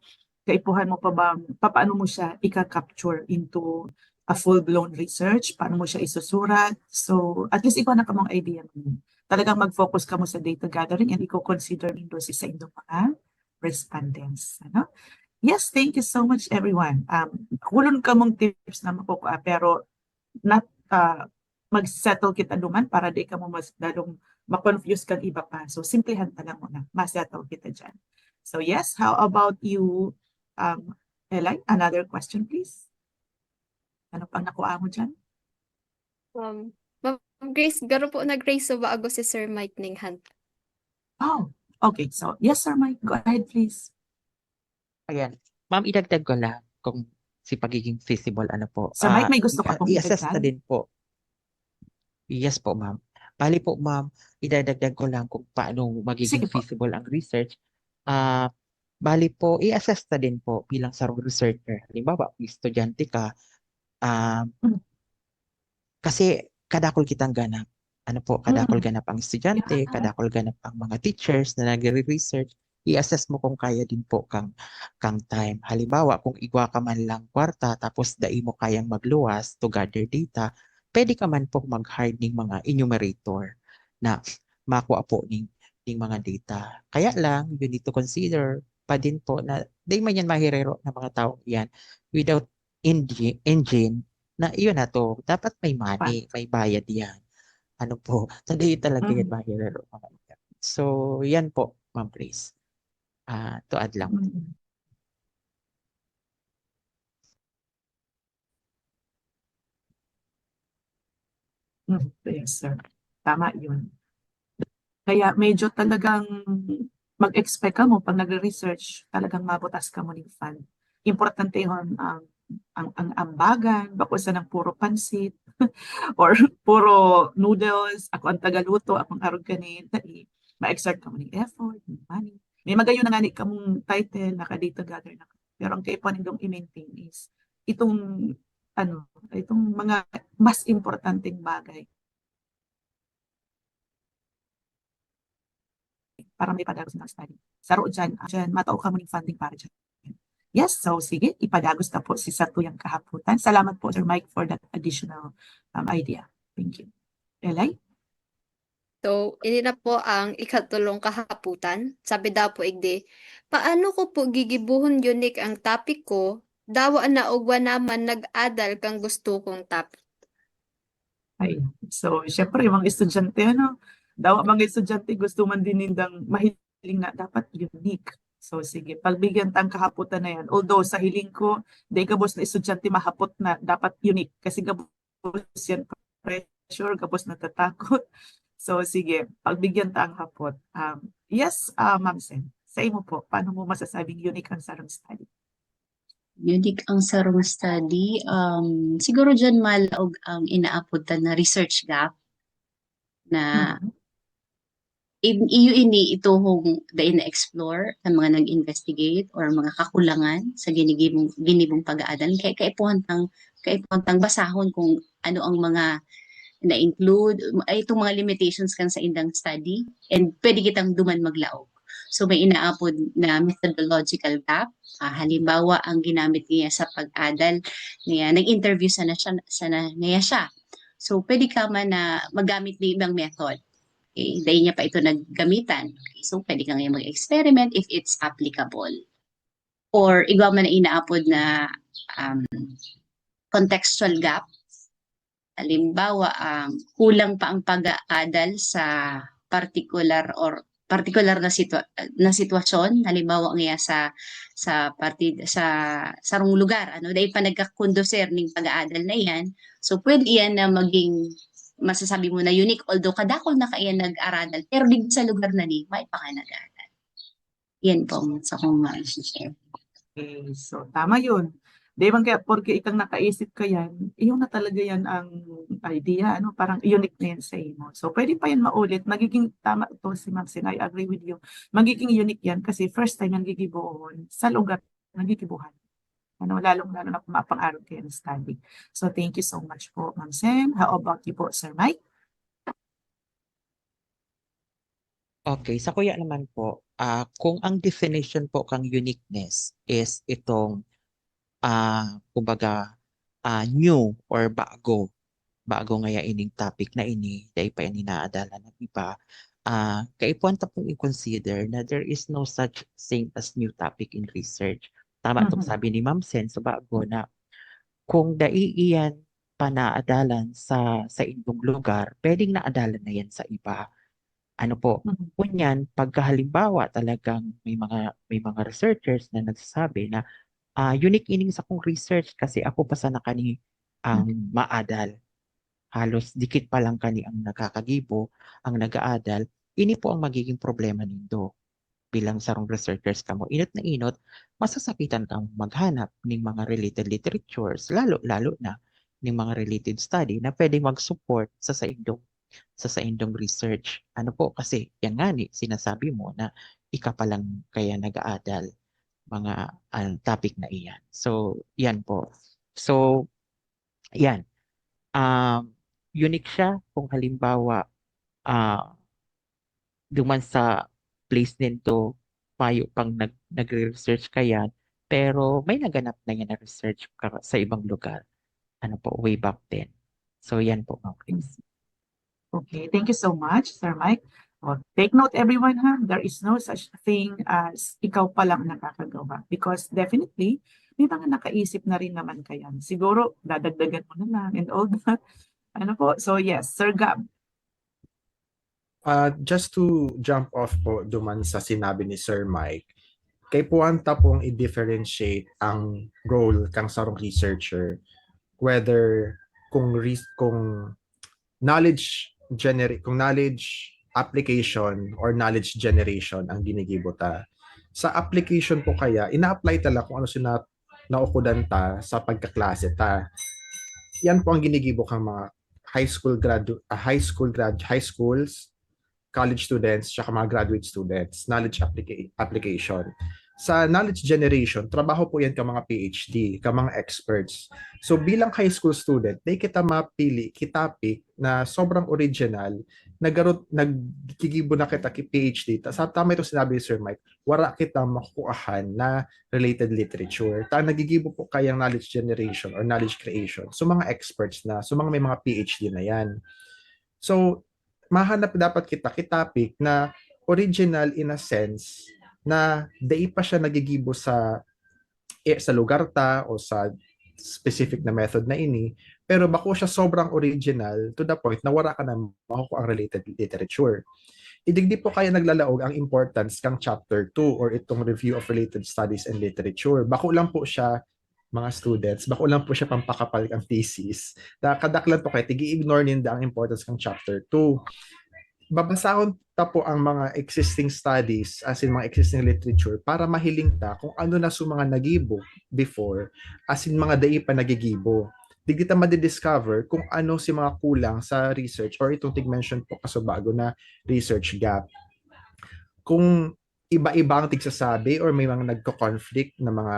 kaipuhan mo pa ba, paano mo siya ika-capture into a full-blown research, paano mo siya isusurat. So, at least ikaw na ka mong idea mo. Talagang mag-focus ka mo sa data gathering and i-consider nito sa inyong mga respondents. Ano? Yes, thank you so much, everyone. Hulon ka mong tips na makukuha, pero not mag-settle kita duman para di ka mo mas dalong ma-confuse kang iba pa. So, simplihan ta lang muna. Ma-settle kita dyan. So, yes, how about you, Eli? Another question, please. Ano pang nakuha mo dyan? Ma'am Grace, garo po nag-raise so ba ako si Sir Mike ning hand? Oh, okay. So, yes, Sir Mike. Go ahead, please. Ayan. Ma'am, idagdag ko lang kung si pagiging feasible, ano po. Sir Mike, may gusto ka pong I-assess na idagdag? din po. Yes po, ma'am. Bali po, ma'am, idadagdag ko lang kung paano magiging Sige po. feasible ang research. Bali po, i-assess na din po bilang sarong researcher. Halimbawa, kung estudyante ka, kasi kadakol kitang ganap. Ano po, kadakol ganap ang estudyante, kadakol ganap ang mga teachers na nagre-research. I-assess mo kung kaya din po kang time. Halimbawa, kung igwa ka man lang kwarta, tapos dai mo kayang magluwas to gather data, pwede ka man po mag-hire ng mga enumerator na makuha po ng mga data. Kaya lang, you need to consider pa din po na di man yan mahirero ng mga tao yan without engine na iyon na to. Dapat may money, may bayad yan. Ano po, hindi talaga yan mahirero. So, yan po, Ma'am Grace. To add lang. Yes, sir. Tama yun. Kaya medyo talagang mag-expect ka mo pag nagre-research, talagang mabutas ka mo ng fund. Importante yun ang ambagan, bakusan ng puro pansit, or puro noodles, ako ang tagaluto, akong arog kanit, ma-exert ka mo ng effort, ng money. May magayon na nga ni kamong title, naka-data gather na. Pero ang kayo po nindong i-maintain is itong itong mga mas importanteng bagay para may padagos ng study. Saro dyan, matao ka mo ng funding para dyan. Yes, so sige, ipadagos na po si Satuyang Kahaputan. Salamat po, Sir Mike, for that additional idea. Thank you. Elay? So, ini na po ang ikatulong kahaputan. Sabi daw po igdi, paano ko po gigibuhon unique ang topic ko? Dawa na ugwa naman nag-adal kang gusto kong topic. Ay, so syempre yung mga estudyante, daw mga estudyante gusto man din nindang mahiling na dapat unique. So sige, pagbigyan tang kahaputan na yan. Although sa hiling ko, day gabos na estudyante mahapot na dapat unique. Kasi gabos yan pressure, gabos natatakot. So sige, pagbigyan tang hapot. Yes, Ma'am Sen, sa imo po, paano mo masasabing unique ang sarong study? Unique ang sarong study. Siguro dyan malaog ang inaaputan na research gap na iyo ini ituhong dain na-explore ng mga nag-investigate or mga kakulangan sa ginibong pag-aaral. Kaya kaipuhantang basahon kung ano ang mga na-include, ay itong mga limitations kan sa indang study, and pwede kitang duman maglaog. So may inaapod na methodological gap. Halimbawa, ang ginamit niya sa pag-adal niya, nag-interview niya siya. So pwede ka man na magamit ng ibang method. Dahil niya pa ito naggamitan. Okay, so pwede ka ngayon mag-experiment if it's applicable. Or igwa man na inaapod na contextual gap. Halimbawa, kulang pa ang pag-aadal sa particular na sitwasyon, halimbawa nga sa sarong lugar, dahil pa nagkakonduser ning pag-aadal na yan, so pwede yan na maging masasabi mo na unique, although kadakol na kaya nag-aradal, pero din sa lugar na ni, may pa ka nag-aadal. Yan po sa kong ma-share. Okay, so tama yun. Di bang kaya, porque ikang nakaisip ka yan, yung na talaga yan ang idea, parang unique na yan sa imo. So pwede pa yan maulit, magiging tama ito si Ma'am Sin, I agree with you. Magiging unique yan kasi first time yan gigibuhon sa lugar na gigibuhan. Lalong-lalo na kung mapang-araw kayo ng study. So thank you so much po, Ma'am Sen. How about you po, Sir Mike? Okay, sa kuya naman po, kung ang definition po kang uniqueness is itong kumbaga new or bago ngaya ining topic na ini, dahil pa ini naadala ng iba, kaipuan ta pong i-consider na there is no such thing as new topic in research. Tama itong sabi ni Ma'am Sen sa bago na kung daiiyan pa naadalan sa indong lugar, pwedeng naadalan na yan sa iba. Ano po, kunyan, pagkahalimbawa talagang may mga researchers na nagsasabi na unique ining sa kong research kasi ako pa sa nakani ang maadal. Halos dikit pa lang kani ang nakakagibo, ang nag-aadal, ini po ang magiging problema nindo. Bilang sarong researchers kamo, inot na inot, masasakitan kang maghanap ng mga related literatures, lalo na ng mga related study na pwedeng mag-support sa indong research. Ano po, kasi yan nga ni, sinasabi mo na ika pa lang kaya nag-aadal mga topic na iyan. So, yan po. So, yan. Unique siya kung halimbawa duman sa place nito payo pang nagre-research ka yan, pero may naganap na yan na research sa ibang lugar. Ano po, way back then. So, yan po, Ma'am Chris. Okay, thank you so much, Sir Mike. Take note everyone, there is no such thing as ikaw pa lang nakakagawa because definitely may mga nakaisip na rin naman kayan. Siguro dadagdagan mo na lang and all that. So yes, Sir Gab. Just to jump off po duman sa sinabi ni Sir Mike, kay puwanta pong i-differentiate ang role kang sarong researcher, whether kung kung knowledge application or knowledge generation ang ginigibo ta. Sa application po kaya, ina-apply tala kung ano sina naukudan ta sa pagkaklase ta. Yan po ang ginigibo kang mga high schools, college students, tsaka mga graduate students, knowledge application. Sa knowledge generation, trabaho po yan ka mga PhD, ka mga experts. So bilang high school student, di kita mapili, kitapik na sobrang original, nagkigibo na kita ki PhD. Sa tama ito sinabi ni Sir Mike, wala kita makukuhaan na related literature. Nagigibo po kayang knowledge generation or knowledge creation. So mga experts na, so mga may mga PhD na yan. So mahanap dapat kita kitapik na original in a sense na dai pa siya nagigibo sa lugar ta o sa specific na method na ini, pero bako siya sobrang original to the point na wala ka na makukuha ang related literature. Idigdi po kaya naglalaog ang importance kang chapter 2 or itong review of related studies and literature. Bako lang po siya mga students, bako lang po siya pampakapal ang thesis. Kadaklan po kayo, tigi-ignore ninda ang importance kang chapter 2. Babasahon ta po ang mga existing studies as in mga existing literature para mahiling ta kung ano na su mga nagibo before as in mga dai pa nagigibo. Di kita madidiscover kung ano si mga kulang sa research or itong tig-mention po kaso bago na research gap. Kung iba-iba ang tigsasabi or may mga nagko-conflict na mga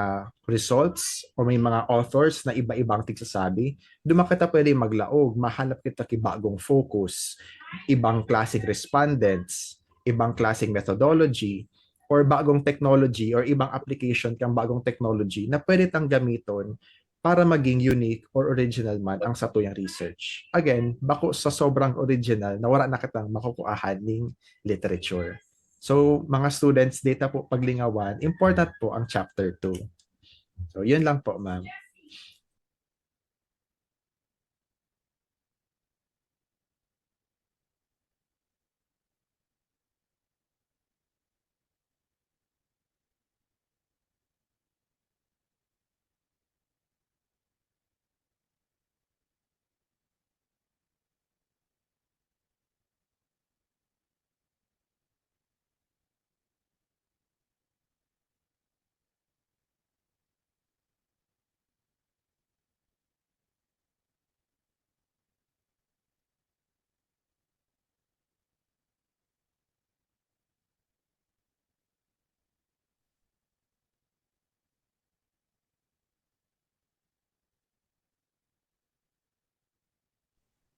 results or may mga authors na iba-ibang tigsasabi, doon kita pwede maglaog, mahanap kita kibagong focus, ibang classic respondents, ibang classic methodology, or bagong technology or ibang application kang bagong technology na pwede tang gamiton para maging unique or original man ang satuyang research. Again, bako sa sobrang original na wala na kitang makukuahan ng literature. So, mga students, data po paglingawan, important po ang chapter 2. So, yun lang po, ma'am.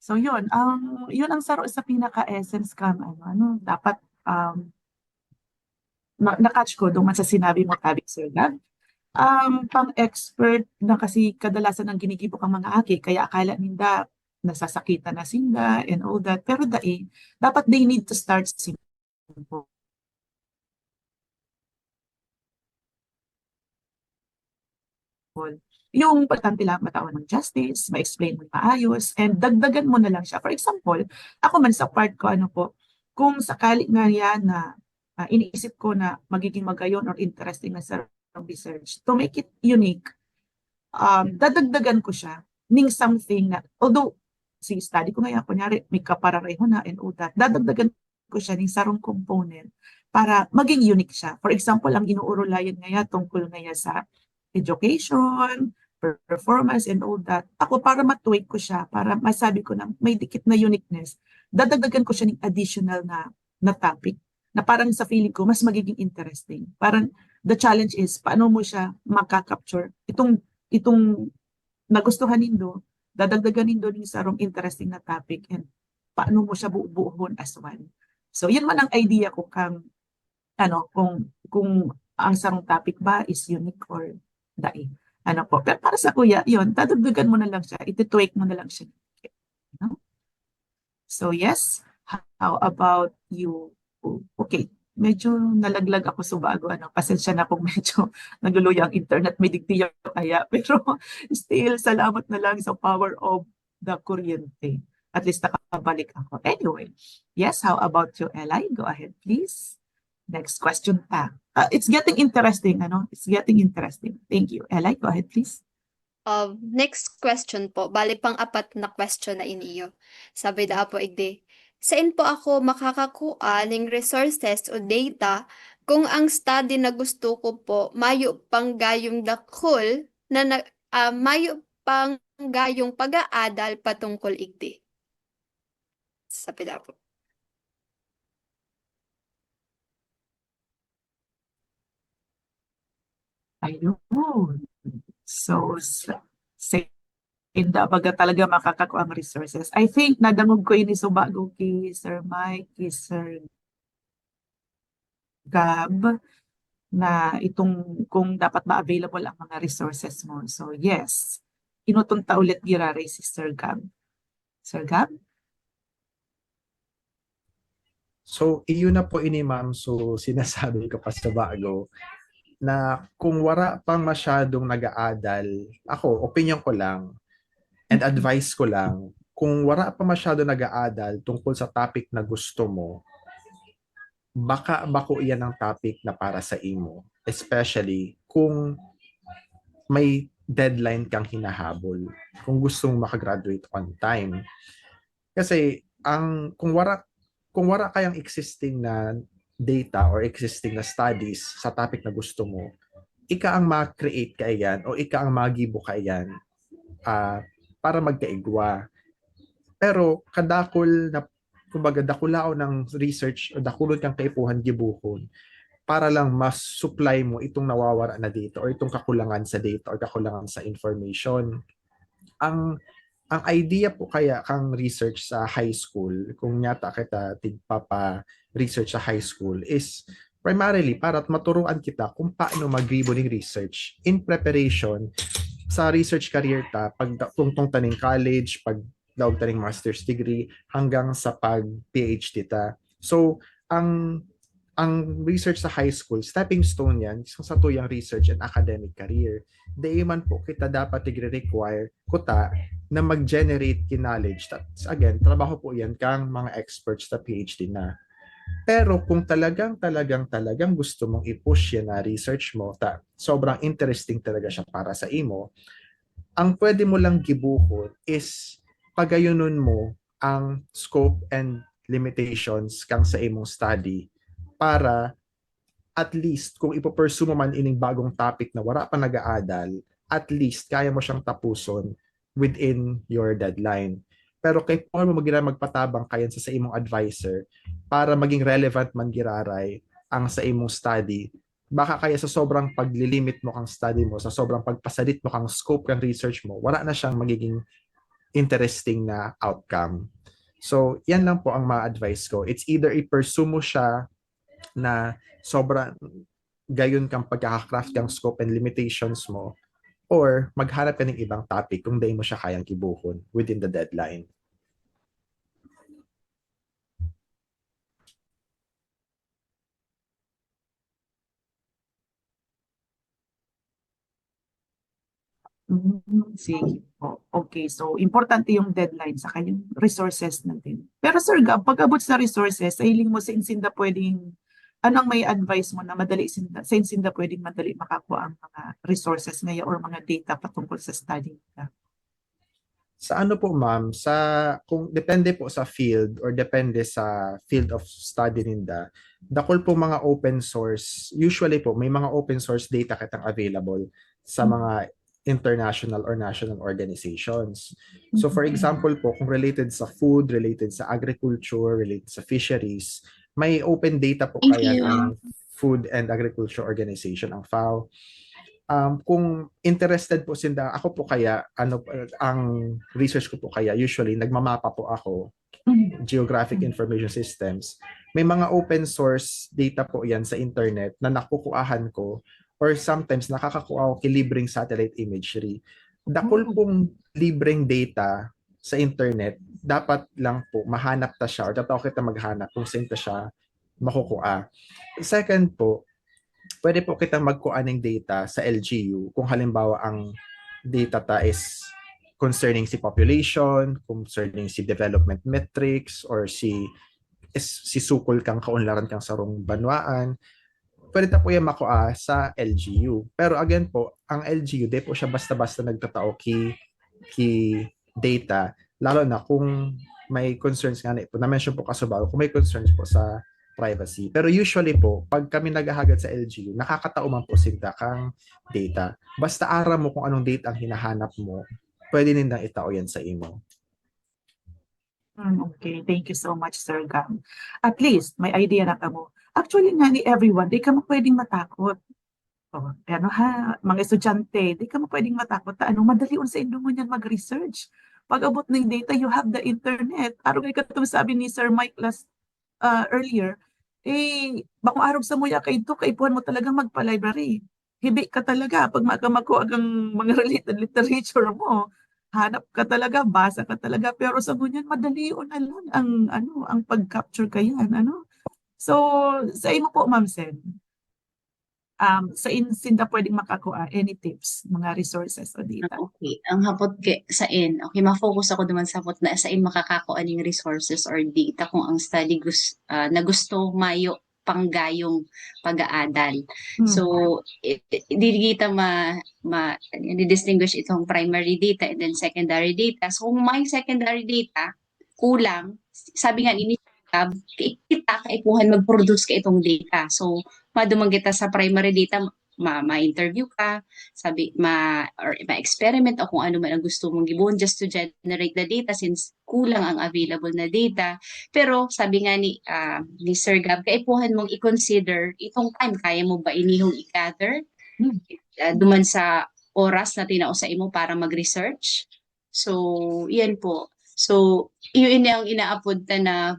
So yun ang saro sa pinaka-essence kam dapat na-catch ko doon sa sinabi mo, Tabi, Sir Gab. Pang-expert na kasi kadalasan ang ginigibo kang mga aki, kaya akala ninda nasasakitan na sinda and all that. Pero dapat they need to start simple. Yung importante lang matawan ng justice, ma-explain mo maayos, and dagdagan mo na lang siya. For example, ako man sa part ko, kung sakali nga yan na iniisip ko na magiging magayon or interesting na sa research, to make it unique, dadagdagan ko siya ning something na, although, study ko ngayon, kunyari, may kaparareho na and all that, dadagdagan ko siya ning sarong component para maging unique siya. For example, ang inuurulayan ngayon tungkol ngayon sa education, performance, and all that. Ako, para matwig ko siya, para masabi ko na may dikit na uniqueness, dadagdagan ko siya ng additional na topic na parang sa feeling ko, mas magiging interesting. Parang the challenge is, paano mo siya makaka-capture itong nagustuhan nindo, dadagdagan nindo ng sarong interesting na topic, and paano mo siya buuhon as one. So, yun man ang idea ko kung ang sarong topic ba is unique or dai. Pero para sa kuya, yun, dadagdagan mo na lang siya, iti-tweak mo na lang siya. So yes, how about you? Okay, medyo nalaglag ako sa bago, pasensya na kung medyo nagluluya ang internet, may digtiyo kaya, pero still, salamat na lang sa power of the kuryente. At least nakabalik ako. Anyway, yes, how about you, Eli? Go ahead, please. Next question pa. It's getting interesting, It's getting interesting. Thank you. Eli, go ahead, please. Next question po, bali pang-apat na question na iniyo. Sabi da po igdi, saan po ako makakakuha ng resources o data kung ang study na gusto ko po mayo pang gayong dakol na mayo pang gayong pag-aadal patungkol igdi. Sabi da po. Ayun. So, sa inda baga talaga makakakuha ang resources. I think nadangog ko ini so bago kay Sir Mike, kay Sir Gab, na itong kung dapat ba available ang mga resources mo. So, yes. Inutunta ulit girare si Sir Gab. Sir Gab? So, iyon na po ini ma'am. So, sinasabi ko pa sa bago na kung wala pang masyadong nag-aadal, ako, opinion ko lang, and advice ko lang, kung wala pa masyado nag-aadal tungkol sa topic na gusto mo, baka bako iyan ang topic na para sa imo. Especially kung may deadline kang hinahabol. Kung gustong makagraduate on time. Kasi kung wala kayang existing na data or existing na studies sa topic na gusto mo, ika ang ma-create ka iyan o ika ang magibo ka iyan para magkaigwa. Pero kadakol na kumbaga dakulao ng research o dakulod kang kaipuhan gibuhon para lang mas supply mo itong nawawala na data or itong kakulangan sa data or kakulangan sa information. Ang idea po kaya kang research sa high school, kung nyata kita tigpapa research sa high school, is primarily para maturuan kita kung paano magribo ng research in preparation sa research career ta, pag tungtong taning college, pag daog taning master's degree, hanggang sa pag PhD ta. So, ang research sa high school, stepping stone yan sa tuyang research and academic career. Di man po kita dapat i-require kuta na mag-generate knowledge. That's, again, trabaho po yan kang mga experts na PhD na. Pero kung talagang gusto mong i-push yan na research mo, sobrang interesting talaga siya para sa imo, ang pwede mo lang gibuhon is pagayunon mo ang scope and limitations kang sa imong study para at least kung ipopursue mo man ining bagong topic na wala pa nag-aadal, at least kaya mo siyang tapuson within your deadline. Pero kay kung mo magpatabang kayan sa imong advisor para maging relevant man giraray ang sa imong study, baka kaya sa sobrang paglilimit mo kang study mo, sa sobrang pagpasalit mo kang scope kang research mo, wala na siyang magiging interesting na outcome. So, yan lang po ang ma-advise ko. It's either i-pursue mo siya na sobrang gayon kang pagkakakraft kang scope and limitations mo, or maghanap ka ng ibang topic kung di mo siya kayang kibuhon within the deadline. Sige po. Okay, so importante yung deadline sa kanyang resources natin. Pero Sir Gab, pag-abot sa resources, sa hiling mo sa Insinda pwedeng, anong may advice mo na madali sa Insinda pwedeng madali makakuha ang mga resources ngayon or mga data patungkol sa study nila? Sa ano po ma'am, kung depende po sa field or depende sa field of study ninda, dakol po mga open source, usually po may mga open source data kitang available sa mga international or national organizations. So for example po, kung related sa food, related sa agriculture, related sa fisheries, may open data po kaya ang Food and Agriculture Organization, ang FAO. Kung interested po sinda, ako po kaya, ang research ko po kaya, usually nagmamapa po ako, Geographic Information Systems. May mga open source data po yan sa internet na nakukuhahan ko, or sometimes nakakakuha ako libreng satellite imagery. Dakol pong libreng data sa internet, dapat lang po mahanap ta siya or tataw kita maghanap kung saan ta siya makukuha. Second po, pwede po kitang magkuha ng data sa LGU kung halimbawa ang data ta is concerning si population, concerning si development metrics, or si sukol kang kaunlaran kang sarong banwaan. pwede ta po yan makuha sa LGU. Pero again po, ang LGU, di po siya basta-basta nagtatao key data, lalo na kung may concerns nga na-mention po kasubago, kung may concerns po sa privacy. Pero usually po, pag kami naghahagad sa LGU, nakakatao man po sinta kang data. Basta aram mo kung anong data ang hinahanap mo, pwede nindang itao yan sa imo. Okay, thank you so much, Sir Gam. At least, may idea na kamo. Actually nga ni everyone, di ka mo pwedeng matakot. Ano ha, mga estudyante, di ka mo pwedeng matakot. Madali sa indo mo niyan mag-research. Pag abot ng data, you have the internet. Araw nga katong sabi ni Sir Mike earlier, bakong araw sa muya kay ito, kaipuhan mo talaga magpa-library. Hibi ka talaga pag makamako agang mga related literature mo. Hanap ka talaga, basa ka talaga, pero sa ngunyan madali na lang ang pag-capture kayan, So, sa imo po, Ma'am Sen, sa sinda pwedeng makakuha, any tips, mga resources o data? Okay, ang hapot sain, okay, ma-focus ako naman sa hapot na sain makakakuha ng resources or data kung ang study na gusto mayo panggayong pag-aadal. So, di kita di-distinguish itong primary data and then secondary data. So, kung may secondary data, kulang, sabi nga ni kita kaipuhan mag-produce ka itong data. So, madumang kita sa primary data, ma-interview ka, or ma-experiment o kung ano man ang gusto mong gibuon just to generate the data since kulang ang available na data. Pero sabi nga ni Sir Gab, kaipuhan mong i-consider itong time, kaya mo ba inihong i-gather duman sa oras na tinao sa imo para mag-research. So, yan po. So, yun ang inaapod na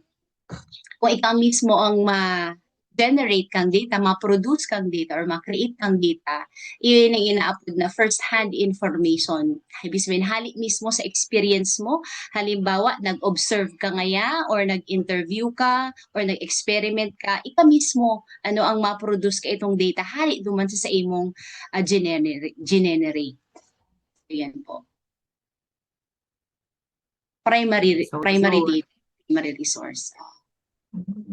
kung ikaw mismo ang ma-generate kang data, ma-produce kang data, or ma-create kang data, yun ang ina-upload na first-hand information. Ibig sabihin, halik mismo sa experience mo. Halimbawa, nag-observe ka ngaya, or nag-interview ka, or nag-experiment ka, ikaw mismo, ano ang ma-produce ka itong data, halik duman sa imong generate. Yan po. Primary data, primary resource.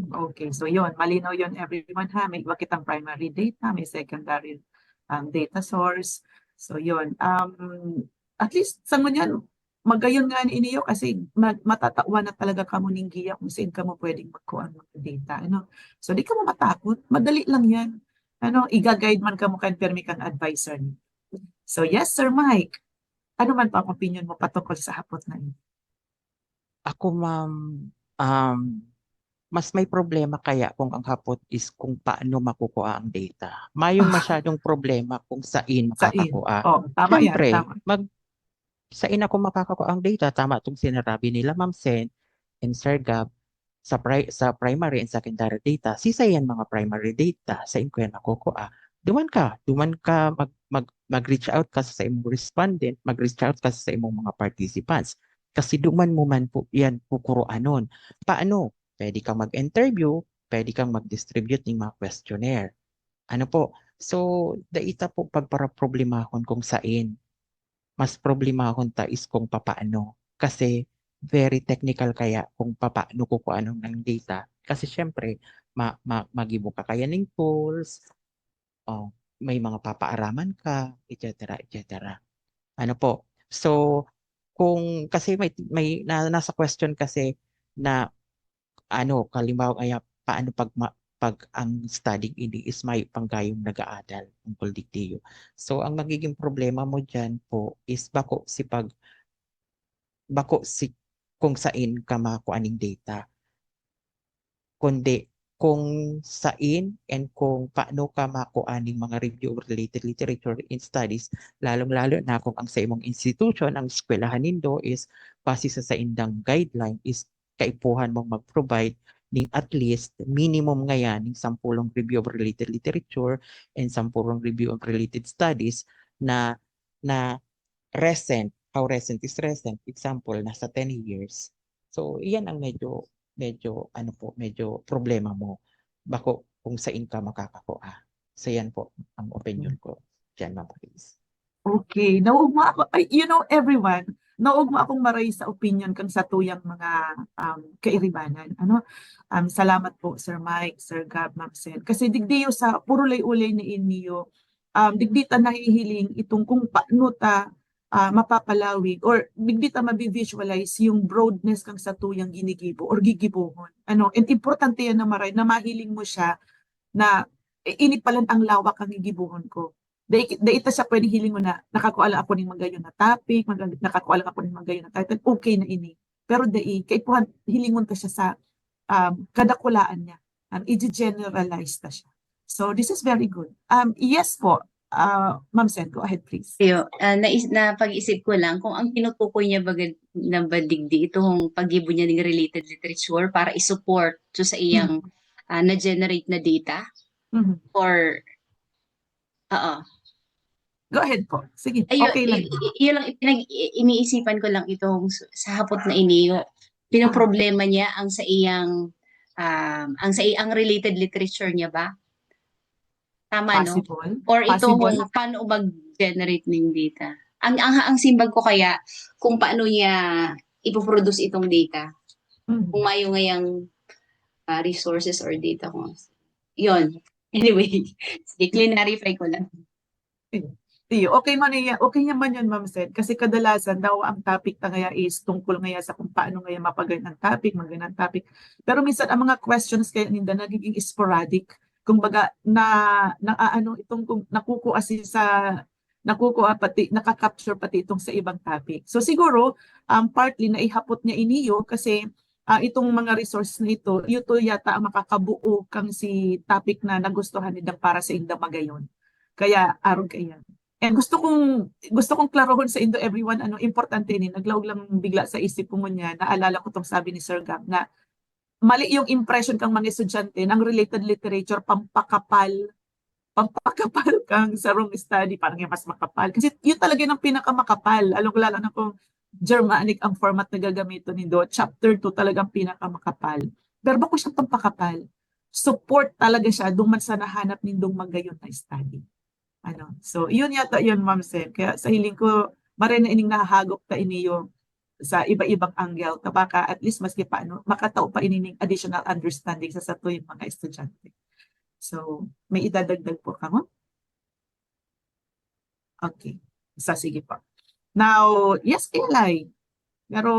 Okay, so yun, malinaw yun everyone ha. May iba kitang primary data, may secondary data source. So yun, at least sa ngunyan, magayon nga ni iniyo kasi matatawan na talaga ka mo ning giya kung saan ka mo pwedeng magkuha ng data. So di ka mo matakot, madali lang yan. Iga-guide man ka mo kan permi kang advisor. So yes, Sir Mike, ano man pa ang opinion mo patungkol sa hapot na yun? Ako, ma'am, mas may problema kaya kung ang hapot is kung paano makukuha ang data. Mayong masyadong problema kung saan makakakuha. Tama Siyempre, yan, tama. saan ako makakakuha ang data? Tama itong sinasabi nila, Ma'am Sen and Sir Gab, sa primary and secondary data. Sisa yan mga primary data. Saan ko yan makukuha? Duman ka mag-reach out ka sa imong respondent, mag-reach out ka sa imong mga participants. Kasi duman mo man po yan kukuroanon. Paano? Pwede kang mag-interview, pwede kang mag-distribute ng mga questionnaire. Ano po? So, daita po pagpara-problemahon kung saan. Mas problemahon ta is kung papaano. Kasi very technical kaya kung papaano kukuha ng data. Kasi syempre, mag-ibo ka kaya ng tools, may mga papaaraman ka, etc. etc. Ano po? So, kasi may nasa question kasi na kalimbawa kaya paano pag ang studying ini is may panggayong nag-aadal tungkol diktiyo. So ang magiging problema mo diyan po is bako kung saan ka makuha ng data. Kundi kung saan and kung paano ka makuha ng mga review of related literature in studies, lalong-lalo na kung ang sa imong institution, ang eskwelahan nindo is base sa indang guideline is kaipuhan mong mag-provide ng at least minimum ngayon ng 10 review of related literature and 10 review of related studies na recent. How recent is recent? Example, nasa 10 years. So, iyan ang medyo problema mo. Bako kung saan ka makakakuha. So, yan po ang opinion ko dyan, Ma'am Chris. Okay, naugma ako. Everyone, naog mo akong maray sa opinion kang sa tuyang mga kairibanan. Ano? Salamat po, Sir Mike, Sir Gab, Ma'am Sen. Kasi digdiyo sa puro lay-ulay ni inyo, digdi ta nahihiling itong kung paano ta mapapalawig or digdi ta mabi-visualize yung broadness kang sa tuyang ginigibo or gigibuhon. Ano? And importante yan na maray na mahiling mo siya na init palan ang lawak ang gigibuhon ko. Da ita siya pwede hiling mo na nakakuala ako ng magayon na topic, nakakuala ako ng magayon na title, okay na ini. Pero kay puhan hilingon ta siya sa kadakulaan niya. I-generalize ta siya. So this is very good. Yes po, Ma'am Sen, go ahead please. Napag-isip ko lang kung ang tinutukoy niya na badigdi itong pag-ibo niya ng related literature para i-support sa iyang na-generate na data or Go ahead po. Sige, ayun, okay lang. yun lang, iniisipan ko lang itong sa hapot na ini, pinoproblema niya ang sa iyang ang related literature niya ba? Tama, no? Possible. Or itong Possible. paano mag-generate ng data? Ang simbag ko kaya kung paano niya ipoproduce itong data. Kung mayo ngayang resources or data ko. Yun. Anyway, sige, clarify ko lang. Okay naman yun, Ma'am Sen. Kasi kadalasan daw ang topic na ngaya is tungkol ngaya sa kung paano ngaya mapagayon ang topic, magayon ang topic. Pero minsan ang mga questions kaya ninda nagiging sporadic. Kumbaga itong kung nakukuha pati, nakaka-capture pati itong sa ibang topic. So siguro, partly na ihapot niya iniyo kasi itong mga resources na ito yata ang makakabuo kang si topic na nagustuhan nila para sa inda magayon. Kaya aron kayan. And gusto kong klarohon sa Indo everyone, importante ni naglawag lang bigla sa isip ko niya, naalala ko tong sabi ni Sir Gab na mali yung impression kang mga estudyante ng related literature pampakapal kang sa wrong study, parang yung mas makapal. Kasi yun talaga yung pinakamakapal. Lalo na kung Germanic ang format na gagamitin nindo, chapter 2 talagang pinakamakapal. Pero bako siya pampakapal. Support talaga siya duman sa nahanap nindong magayon na study. So yun yata yun, Ma'am Sen. Kaya sa hiling ko, maray na ining nahahagok ta iniyo sa iba-ibang angle na baka at least maski paano makatao pa inining additional understanding sa sato yung mga estudyante. So may idadagdag po ka mo? Okay. Sige po. Now, yes, Eli. Pero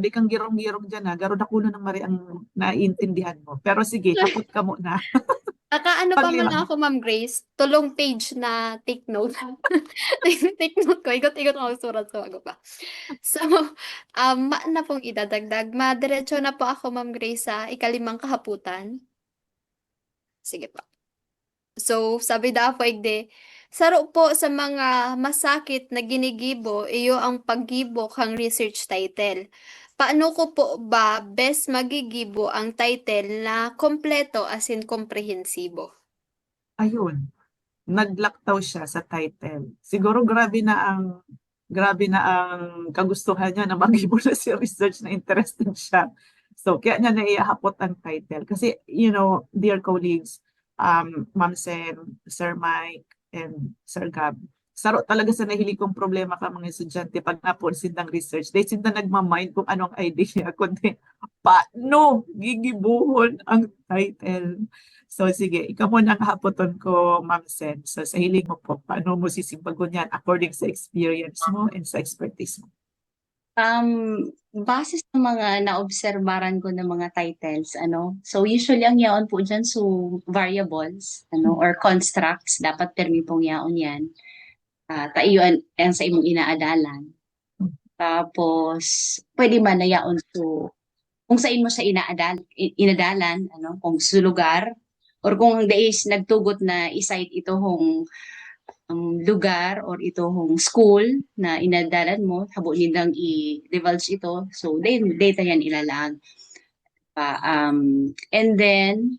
di kang girong-girong dyan garo na kuno ng mari ang naiintindihan mo. Pero sige, hapot ka muna. Nakaano pa Paglilang. muna ako, Ma'am Grace, tulong page na take note. Take note ko, ikot-ikot ako surat sa bago pa. So, na pong idadagdag. Madiretso na po ako, Ma'am Grace, sa ikalimang kahaputan. Sige po. So, sabi da po igde, saro po sa mga masakit na ginigibo, iyo ang paggibo kang research title. Paano ko po ba best magigibo ang title na kompleto as in komprehensibo? Ayun. Naglaktaw siya sa title. Siguro grabe na ang kagustuhan niya na mag-ibo na si research na interested siya. So, kaya niya naihapot ang title. Kasi, dear colleagues, Ma'am Sen, Sir Mike, and Sir Gab, saro talaga sa nahilig kong problema ka mga estudyante pag napunsin ng research. Dahil sinta nagmamind kung anong idea, kundi paano gigibuhon ang title. So sige, ikaw muna ang hapoton ko, Ma'am Sen. So sa hiling mo po, paano mo sisimbagon yan according sa experience mo and sa expertise mo? Base sa mga naobserbaran ko ng mga titles, so usually ang yaon po dyan, so variables, or constructs, dapat permitong yaon yan. Taiyuan yan sa imong inaadalan. Tapos, pwede man na yaon so, kung sa imo siya inadalan, kung sa lugar, or kung is nagtugot na isite ito hong lugar or ito hong school na inadalan mo, habo nilang i-divulge ito. So, then, data yan ilalag. And then,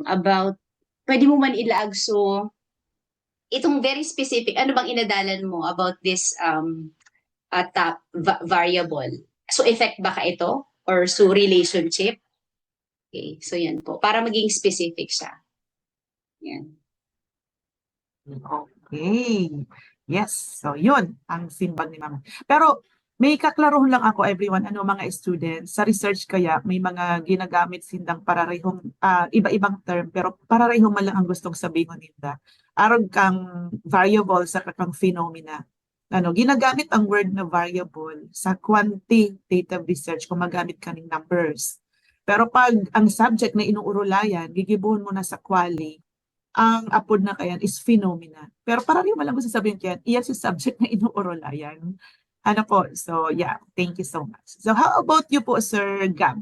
about, pwede mo man ilaag, so, itong very specific, ano bang inadalan mo about this variable? So, effect ba ka ito? Or so, relationship? Okay, so yan po. Para maging specific siya. Yan. Okay. Yes, so yun ang simbang ni Mama. Pero may kaklaruhan lang ako everyone, ano mga students, sa research kaya may mga ginagamit sindang pararehong iba-ibang term pero pararehong man lang ang gustong sabihin ninda. Aron kang variable sa kang phenomena. Ano, ginagamit ang word na variable sa quantitative research kung magamit ka ng numbers. Pero pag ang subject na inuurulayan, gigibuhon mo na sa quali, ang apod na kayan is phenomena. Pero parang yung malang gusto sabihin kayan, iyan si subject na inuurulayan. Ano po, so yeah, thank you so much. So how about you po, Sir Gab?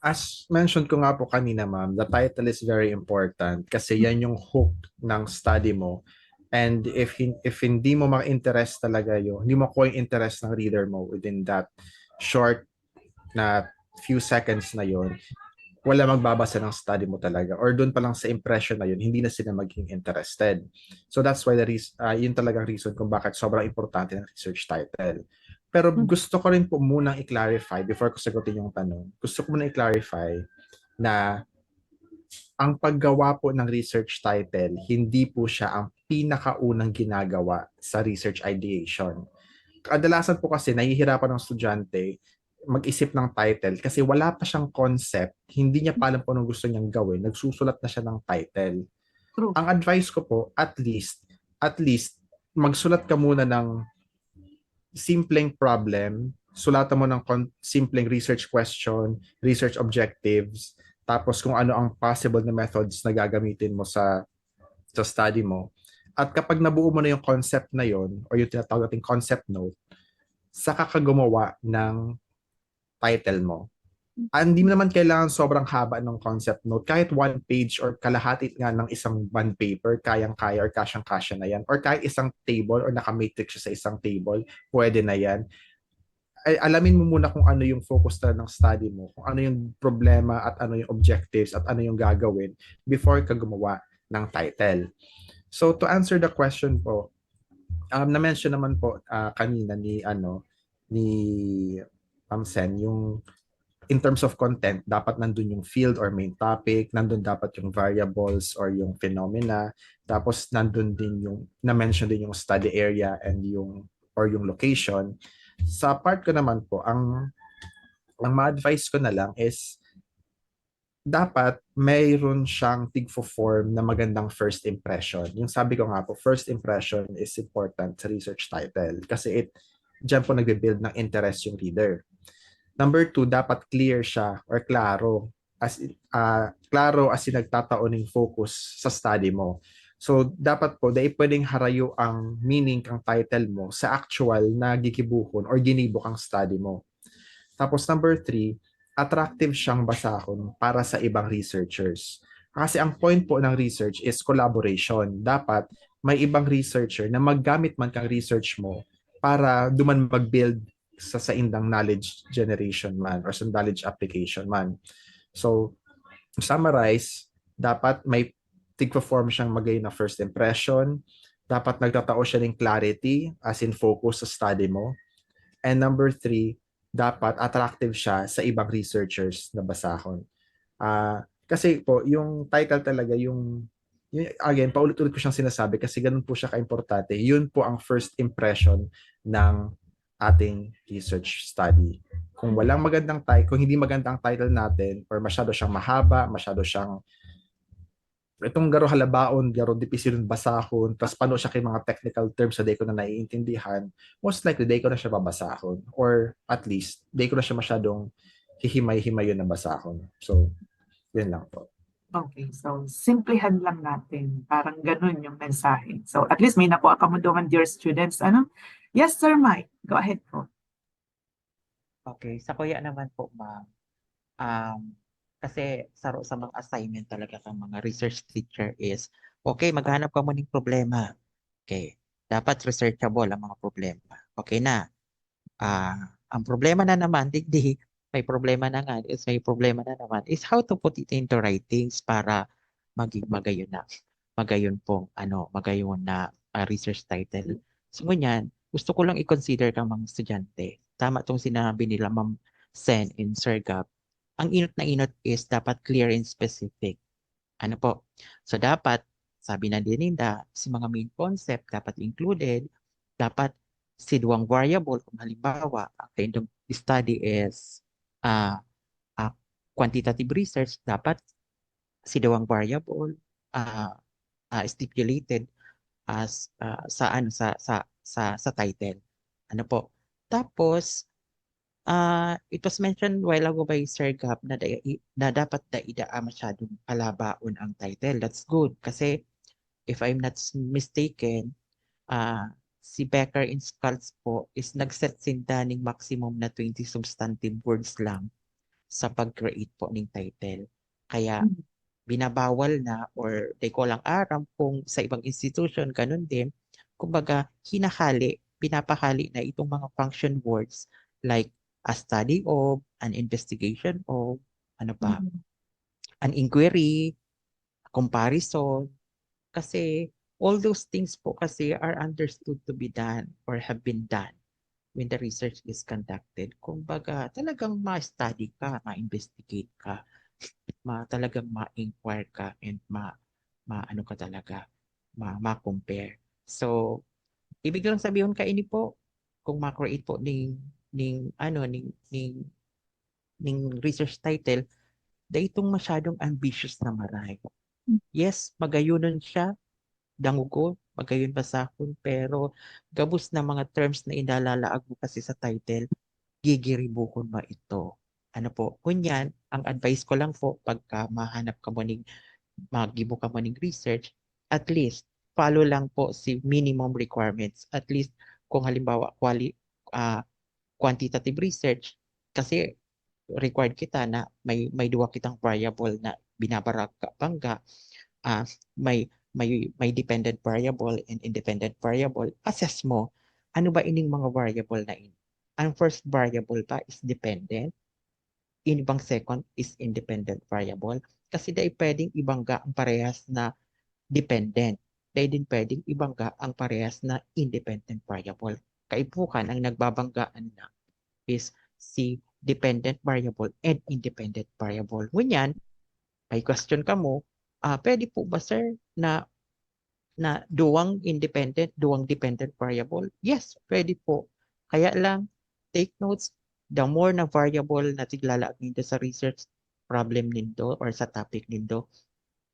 As mentioned ko nga po kanina, ma'am, the title is very important kasi yan yung hook ng study mo. And if hindi mo ma-interest talaga yun, hindi mo ko yung interest ng reader mo within that short na few seconds na yun, wala magbabasa ng study mo talaga. Or doon pa lang sa impression na yun, hindi na sila maging interested. So that's why yun talagang reason kung bakit sobrang importante ng research title. Pero gusto ko rin po munang i-clarify before ko sagutin yung tanong. Gusto ko munang i-clarify na ang paggawa po ng research title, hindi po siya ang pinakaunang ginagawa sa research ideation. Kadalasan po kasi nahihirapan ng estudyante mag-isip ng title kasi wala pa siyang concept, hindi niya pa alam kung anong gusto niyang gawin, nagsusulat na siya ng title. True. Ang advice ko po, at least, magsulat ka muna ng simpleng problem, sulatan mo ng simpleng research question, research objectives, tapos kung ano ang possible na methods na gagamitin mo sa study mo. At kapag nabuo mo na yung concept na yon or yung tinatawag nating concept note, saka ka gumawa ng title mo. Hindi mo naman kailangan sobrang haba ng concept note. Kahit 1 page or kalahati nga ng isang bond paper, kayang-kaya or kasyang-kasya na yan. Or kahit isang table or naka-matrix siya sa isang table, pwede na yan. Ay, alamin mo muna kung ano yung focus ng study mo, kung ano yung problema at ano yung objectives at ano yung gagawin before ka gumawa ng title. So to answer the question po, na-mention naman po kanina ni Ma'am Sen, yung in terms of content, dapat nandun yung field or main topic, nandun dapat yung variables or yung phenomena, tapos nandun din yung, na-mention din yung study area and yung location. Sa part ko naman po, ang ma-advise ko na lang is dapat mayroon siyang tigfo-form na magandang first impression. Yung sabi ko nga po, first impression is important sa research title kasi diyan po nagbe-build ng interest yung reader. Number 2, dapat clear siya or klaro as nagtataoning focus sa study mo. So dapat po dahil pwedeng harayo ang meaning kang title mo sa actual na gikibuhon or ginibok ang study mo. Tapos number 3, attractive siyang basahon para sa ibang researchers. Kasi ang point po ng research is collaboration. Dapat may ibang researcher na maggamit man kang research mo para duman mag-build sa indang knowledge generation man or sa knowledge application man. So, to summarize, dapat may tig-perform siyang magay na first impression. Dapat nagtatao siya ng clarity as in focus sa study mo. And number 3, dapat attractive siya sa ibang researchers na basahon. Kasi po, yung title talaga, yung again, paulit-ulit ko siyang sinasabi kasi ganun po siya ka-importante. Yun po ang first impression ng ating research study. Kung walang magandang title, kung hindi magandang title natin or masyado siyang mahaba, masyado siyang itong garo halabaon, garo dipisilon basahon, tapos paano siya kay mga technical terms na di ko na naiintindihan, most likely di ko na siya babasahon. Or at least, di ko na siya masyadong hihimay-himayon na basahon. So, yun lang po. Okay, so simplihan lang natin. Parang ganun yung mensahe. So at least may nakuha ka mo doon, dear students. Ano? Yes, Sir Mike. Go ahead po. Okay, sa kuya naman po, ma'am. Kasi sa mga assignment talaga ng mga research teacher is, okay, maghanap ka mo ng problema. Okay, dapat researchable ang mga problema. Okay na. Ang problema na naman, may problema na nga, may problema na naman, is how to put it into writings para maging magayon na research title. So, ganyan, gusto ko lang i-consider kang mga estudyante. Tama itong sinabi nila Ma'am Sen and Sir Gab. Ang inot na inot is dapat clear and specific. Ano po? So, dapat sabi na din Linda, si mga main concept dapat included, dapat si duwang variable kung halimbawa ang kind of study is uh, quantitative research, dapat si duwang variable uh, stipulated as sa title. Ano po? Tapos it was mentioned while ago by Sir Gab na dapat masyadong palabaon ang title. That's good kasi if I'm not mistaken, si Becker in Scults po is nag-set sinda ng maximum na 20 substantive words lang sa pag-create po ng title. Kaya binabawal na or they call ang aram kung sa ibang institution, ganun din. Kumbaga, pinapahali na itong mga function words like a study of, an investigation of, ano pa, an inquiry, comparison. Kasi all those things po kasi are understood to be done or have been done when the research is conducted. Kumbaga, talagang ma-study ka, ma-investigate ka, talagang ma-inquire ka and ano ka talaga, ma-compare. So, ibig lang sabihin kaini po, kung ma-create po ng research title, itong masyadong ambitious na maray. Yes, magayunon siya, dangugo, magayon basahon, pero gabos na mga terms na inalalaag mo kasi sa title, gigiribukon mo ito. Ano po, kunyan, ang advice ko lang po, pagka mahanap ka mo magibo ka mo ng research, at least, follow lang po si minimum requirements. At least, kung halimbawa, quantitative research, kasi required kita na may duwa kitang variable na binabarag ka bangga, may dependent variable and independent variable, assess mo, ano ba ining mga variable na ini? Ang first variable pa is dependent, ibang second is independent variable, kasi dahil pwedeng ibangga ang parehas na dependent, dahil din pwedeng ibangga ang parehas na independent variable. Kaipukan ang nagbabanggaan na is si dependent variable and independent variable. Ngunyan, may question ka mo, pwede po ba sir na duwang independent, duwang dependent variable? Yes, pwede po. Kaya lang, take notes, the more na variable na tiglalaag nindo sa research problem nindo or sa topic nindo,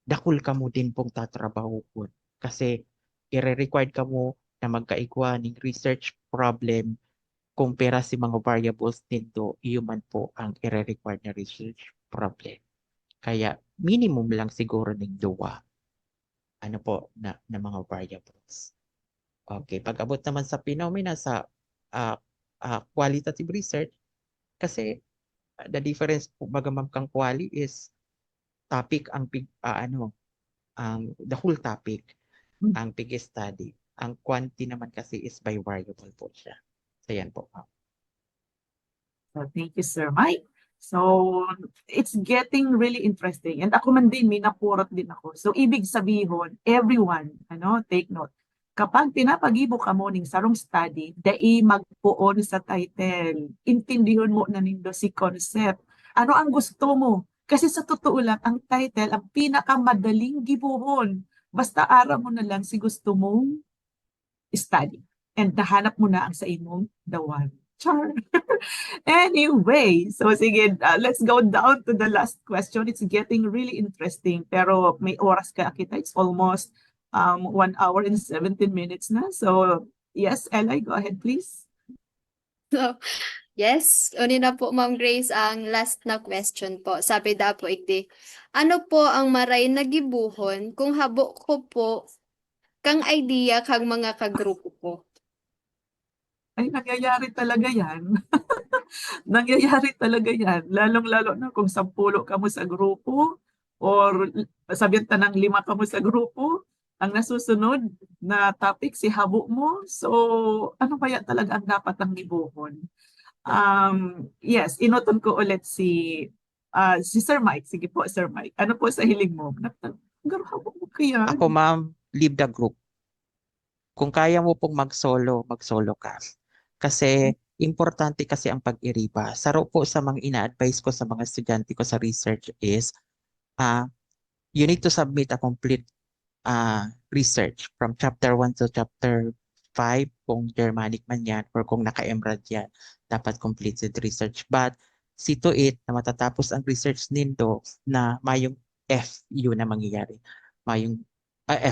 dakul ka mo din pong tatrabaho po. Kasi i-required ka mo na magkaigwa ng research problem kumpara si mga variables nindo, iyon po ang i-required na research problem. Kaya minimum lang siguro ng duwa ano po na mga variables. Okay, pag abot naman sa phenomena sa qualitative research, kasi the difference po baga ma'am kang quali is topic ang the whole topic ang pig study. Ang quantity naman kasi is by variable po siya. So yan po. So, thank you, Sir Mike. So, it's getting really interesting. And ako man din, may napurot din ako. So, ibig sabihin, everyone, take note. Kapag pinapagibo ka mo ning sarong study, dai magpuon sa title. Intindihon mo na nindo si concept. Ano ang gusto mo? Kasi sa totoo lang, ang title, ang pinakamadaling gibuhon. Basta ara mo na lang si gusto mong study. And nahanap mo na ang sa imong the one. Char. Anyway, so sige, let's go down to the last question. It's getting really interesting. Pero may oras ka kita. It's almost 1 hour and 17 minutes na. So, yes, Eli, go ahead, please. So, yes, unin na po Ma'am Grace ang last na question po. Sabi daw po igdi, ano po ang maray nagibuhon kung habo ko po kang idea kang mga kagrupo po? Ay, nangyayari talaga yan. Nangyayari talaga yan. Lalong-lalo na kung 10 ka mo sa grupo or sabihin tanang 5 ka mo sa grupo, ang nasusunod na topic si habo mo. So, ano kaya talaga ang dapat ang gibuhon? Yes, inuton ko ulit si Sir Mike. Sige po, Sir Mike. Ano po sa hiling mo? Habo mo kaya? Ako ma'am, leave the group. Kung kaya mo pong mag-solo ka. Kasi importante kasi ang pag-iriba. Saro po sa mga ina-advise ko sa mga estudyante ko sa research is you need to submit a complete research from chapter 1 to chapter 5 kung Germanic man yan or kung naka-Emerald yan, dapat completed research. But see to it na matatapos ang research nindo na mayong FU na mangyayari, mayong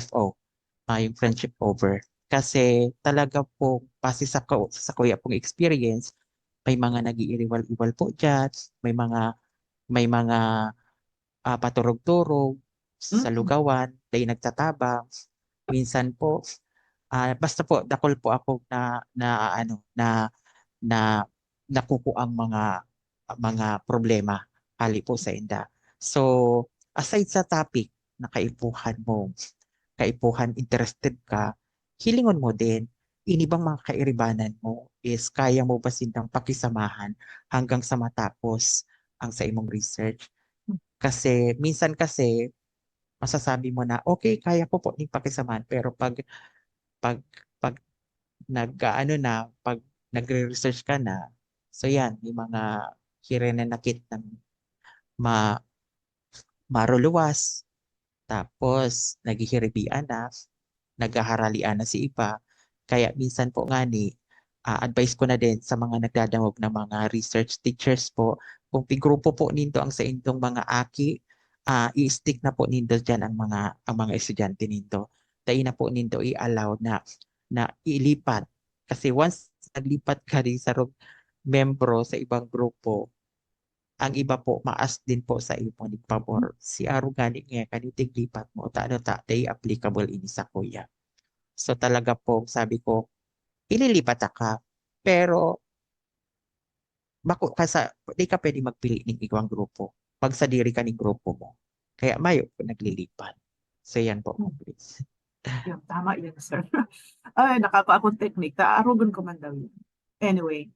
FO, mayong friendship over. Kasi talaga po, base sa kuya pong experience, may mga nag-iiwal-iwal po dyan, may mga paturog-turog sa lugawan, dahil nagtatabang. Minsan po, basta po dakol po ako na nakukuang mga problema hali po sa inda. So, aside sa topic na kaipuhan interested ka, hilingon mo din, inibang mga kairibanan mo is kaya mo ba sindang pakisamahan hanggang sa matapos ang sa imong research. Kasi minsan kasi masasabi mo na okay, kaya ko po ning pakisamahan, pero pag pag pag nagre-research ka na, so yan, may mga hirenenakit ng ma maruluwas, tapos naghihiribian na, naghaharalian na si iba. Kaya minsan po nga advice ko na din sa mga nagdadangog ng mga research teachers po, kung pigrupo po nindo ang sa inyong mga aki, i-stick na po nindo dyan ang mga estudyante nindo. Dahil na po nindo i-allow na ilipat. Kasi once naglipat ka rin sa membro sa ibang grupo, ang iba po maas din po sa iyo po pabor. Si Arugani nga kanitig lipat mo day applicable ini sa kuya. So talaga po sabi ko ililipat ka, pero bako di ka pwede magpili ng ibang grupo. Pag sa diri ka ng grupo mo. Kaya mayo po naglilipat. So yan po, please. Yun, tama yun, sir. Ay, nakakaakong technique. Taarugon ko man daw yun. Anyway,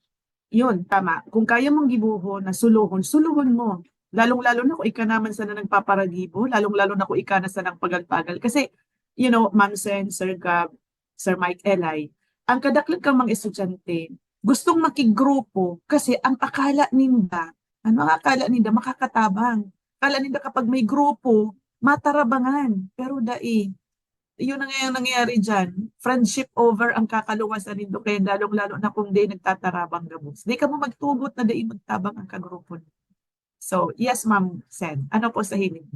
yun, tama. Kung kaya mong gibuhon na suluhon mo. Lalong-lalo na kung ika naman sana nagpaparagibo, lalong-lalo na kung ika na sana ng pagal-pagal. Kasi, Ma'am Sen, Sir Gab, Sir Mike Eli, ang kadaklag kang mga estudyante, gustong makigrupo kasi ang akala ninda, makakatabang. Akala ninda kapag may grupo, matarabangan. Pero yun ang nangyayari dyan. Friendship over ang kakaluwasan nindo. Kaya lalong-lalo na kung di nagtatarabang gabos. Di ka mo magtugot na di magtabang ang kagrupo. So, yes, Ma'am Sen. Ano po sa hiling?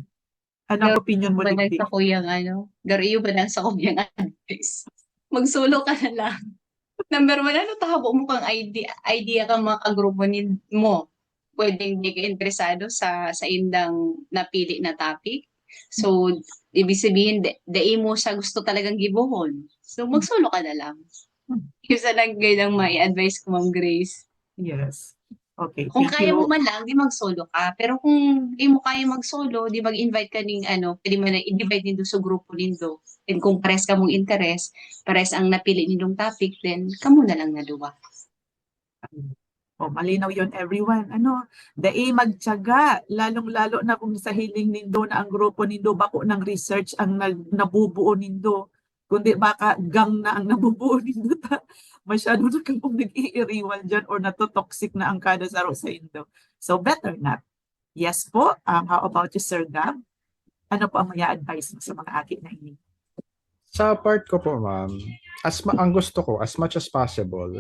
Ano ang opinion mo Banang digdi? sa kuyang gariyo ba nang sa kuyang advice? Magsulo ka na lang. Number 1, tahabo mo kang idea kang mga kagrupo mo. Pwedeng di ka interesado sa indang napili na topic. So, ibig sabihin, dai mo siya gusto talagang gibuhon. So, magsulo ka na lang. Isa lang ganyan mai-advise ko, Ma'am Grace. Yes. Okay, Kung thank kaya you. mo man lang, di mag-solo ka. Pero kung di mo kaya mag-solo, di mag-invite ka ng pwede mo na i-invite nindo sa grupo nindo. And kung pares ka mong interest, pares ang napili nindong topic, then kamo na lang na duwa. Malinaw yon everyone. Dai magtiyaga, lalong-lalo na kung sa hiling nindo na ang grupo nindo bako ng research ang nabubuo nindo. Kundi baka gang na ang nabubuo nindo masyado na kang nag-iiriwal dyan or natotoxic na ang kada saro sa indo. So better not. Yes po. How about you, Sir Gab? Ano po ang maya advice mo sa mga akin na ini? Sa part ko po, ma'am, ang gusto ko, as much as possible,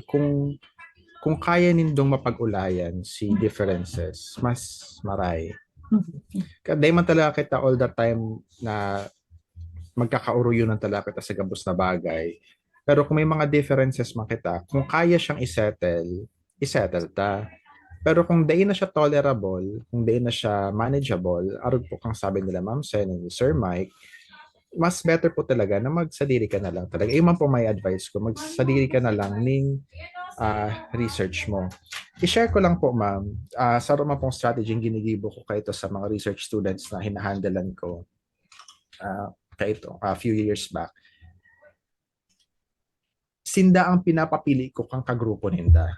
kung kaya nindong mapag-ulayan si differences, mas maray. Di man talaga kita all the time na magkakauruyunan talaga kita sa gabos na bagay. Pero kung may mga differences man kita, kung kaya siyang isettle ta. Pero kung di na siya tolerable, kung di na siya manageable, arog po kang sabi nila Ma'am Sen and Sir Mike, mas better po talaga na magsadiri ka na lang talaga. Yung man po may advice ko, magsadiri ka na lang ng research mo. I-share ko lang po, ma'am, sa naman pong strategy yung ginigibo ko kayo sa mga research students na hinahandalan ko a few years back. Sinda ang pinapapili ko kang kagrupo ninda.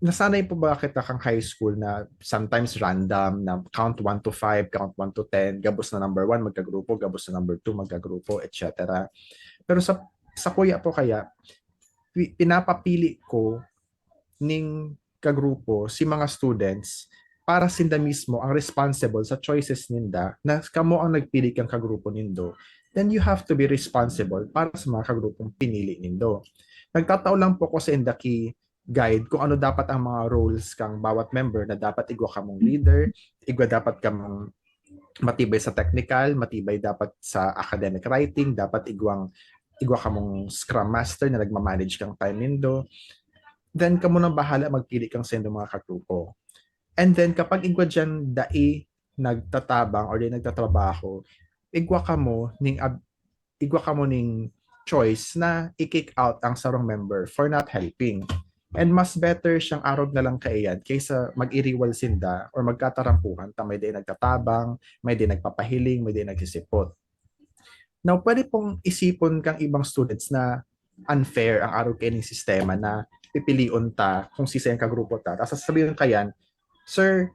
Nasanay po ba kita kang high school na sometimes random na count 1 to 5, count 1 to 10, gabos na number 1 magkagrupo, gabos na number 2 magkagrupo, etc. Pero sa kuya po kaya, pinapapili ko ning kagrupo si mga students para sinda mismo ang responsible sa choices ninda na kamo ang nagpili kang kagrupo nindo, then you have to be responsible para sa mga kagrupong pinili nindo. Nagtatao lang po ko sa indaki guide kung ano dapat ang mga roles kang bawat member na dapat igwa ka mong leader, igwa dapat ka mong matibay sa technical, matibay dapat sa academic writing, dapat igwa ka mong scrum master na nagmamanage kang time nindo. Then kamo nang bahala magpili kang sa mga kagrupo. And then kapag igwa dyan dai nagtatabang or di nagtatrabaho, igwa ka mo ning choice na i-kick out ang sarong member for not helping. And mas better siyang arog na lang kaiyan kaysa mag-iriwal sinda or magkatarampuhan ta may di nagtatabang, may di nagpapahiling, may di nagsisipot. Now, pwede pong isipon kang ibang students na unfair ang arog kaining sistema na pipiliun ta kung sisa yung kagrupo ta. Tapos sasabihin kayan, Sir,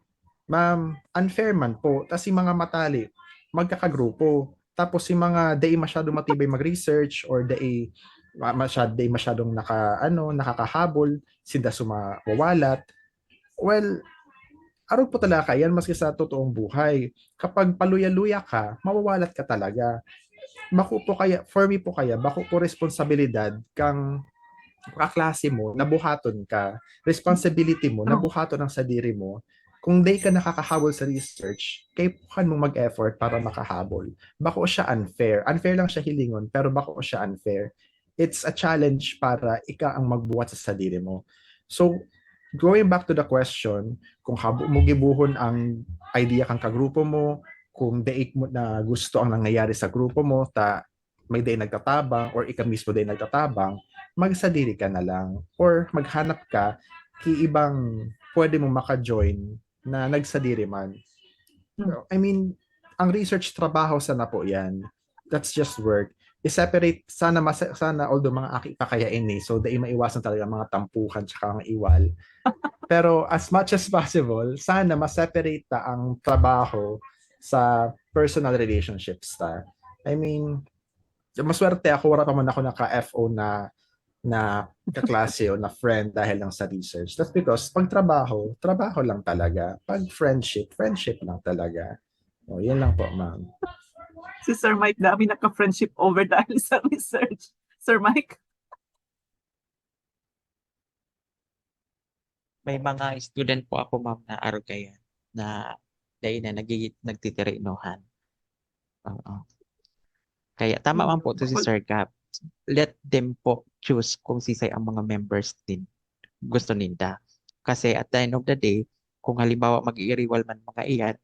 ma'am, unfair man po. Tapos yung mga matali, magkakagrupo. Tapos yung mga day masyadong matibay mag-research or day masyadong nakakahabol, sinda sumawawalat. Well, arog po talaga yan maski sa totoong buhay. Kapag paluya-luya ka, mawawalat ka talaga. For me po kaya, bako po responsibilidad kang kaklase mo, nabuhaton ka, responsibility mo, nabuhaton ang sadiri mo, kung di ka nakakahabol sa research, kaipuhan mong mag-effort para makahabol. Bako siya unfair. Unfair lang siya hilingon, pero bako siya unfair. It's a challenge para ika ang magbuhat sa sadiri mo. So, going back to the question, kung mo gibuhon ang idea kang kagrupo mo, kung daig mo na gusto ang nangyayari sa grupo mo, may day nagtatabang or ika mismo day nagtatabang, magsadiri ka na lang or maghanap ka ibang pwede mong maka-join na nagsadiri man. I mean, ang research trabaho sana po yan. That's just work. I-separate, sana although mga aki pa kaya ini, so dahil maiwasan talaga mga tampukan tsaka mga iwal. Pero as much as possible, sana ma-separate ta ang trabaho sa personal relationships ta. I mean, maswerte ako, wala pa man ako naka-FO na kaklase o na friend dahil lang sa research. That's because pag trabaho lang talaga. Pag friendship lang talaga. O, yan lang po, ma'am. Si Sir Mike, dami naka-friendship over dahil sa research. Sir Mike? May mga student po ako, ma'am, na arugayan na dahil na nagtitirinohan. Kaya tama man po to si Sir Gab. Let them po choose kung sisay ang mga members din gusto ninda. Kasi at the end of the day, kung halimbawa mag-iiriwal man mga iyan,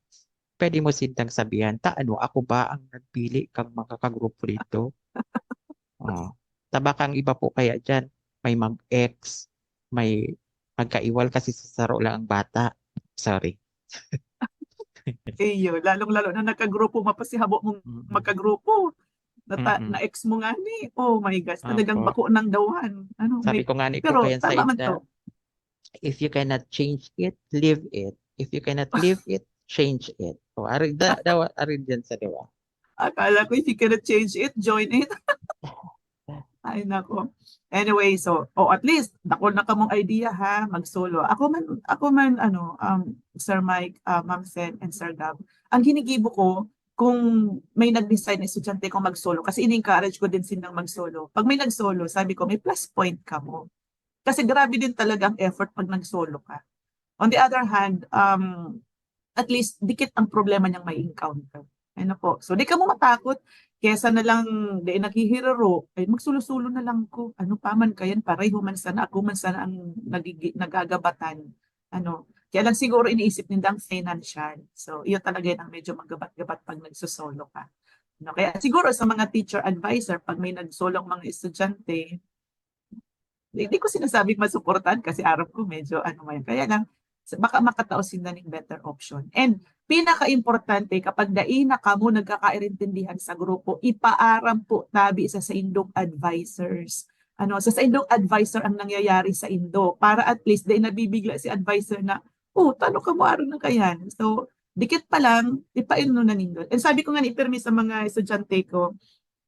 pwede mo sintang sabihan, ako ba ang nagpili kang mga kagrupo dito? Tabakang iba po kaya dyan, may mag-ex, may magkaiwal kasi sa saro lang ang bata. Sorry. Lalong-lalo na nagkagrupo, mapasihabo mong magkagrupo. Na-ex mo nga ni. Oh my gosh, talagang bako ng dawan. Sabi ko nga ni pero ko kaya sa tama man ida, to. if you cannot change it, live it. If you cannot live it, change it. O, arin dyan sa diwa. Akala ko if you cannot change it, join it. Ay nako. Anyway, so at least dako na kamong idea ha, mag-solo. Ako man Sir Mike, Ma'am Sen and Sir Gab. Ang ginigibo ko kung may nag-decide na estudyante kong mag-solo, kasi in-encourage ko din silang mag-solo. Pag may nag-solo, sabi ko, may plus point ka mo. Kasi grabe din talaga ang effort pag nag-solo ka. On the other hand, at least dikit ang problema niyang may encounter. Po. So di ka mo matakot, kesa na lang di naghihiraro, ay magsulo-sulo na lang ko. Ano pa man kayan, pareho man sana, ako man sana ang nagagabatan. Kaya lang siguro iniisip nila ang financial. So, iyon talaga yun ang medyo magabat-gabat pag nagsusolo ka. Kaya siguro sa mga teacher advisor, pag may nagsolong mga estudyante, hindi ko sinasabing masuportahan kasi araw ko medyo Kaya lang, baka makatao sila ng better option. And pinaka-importante, kapag daina ka mo nagkakaintindihan sa grupo, ipaaram po tabi sa indong advisors. Sa indong advisor ang nangyayari sa indo para at least dahil nabibigla si advisor na tano ka mo araw na kayan. So, dikit pa lang, ipaino na nindot. And sabi ko nga ipirmi sa mga estudyante ko,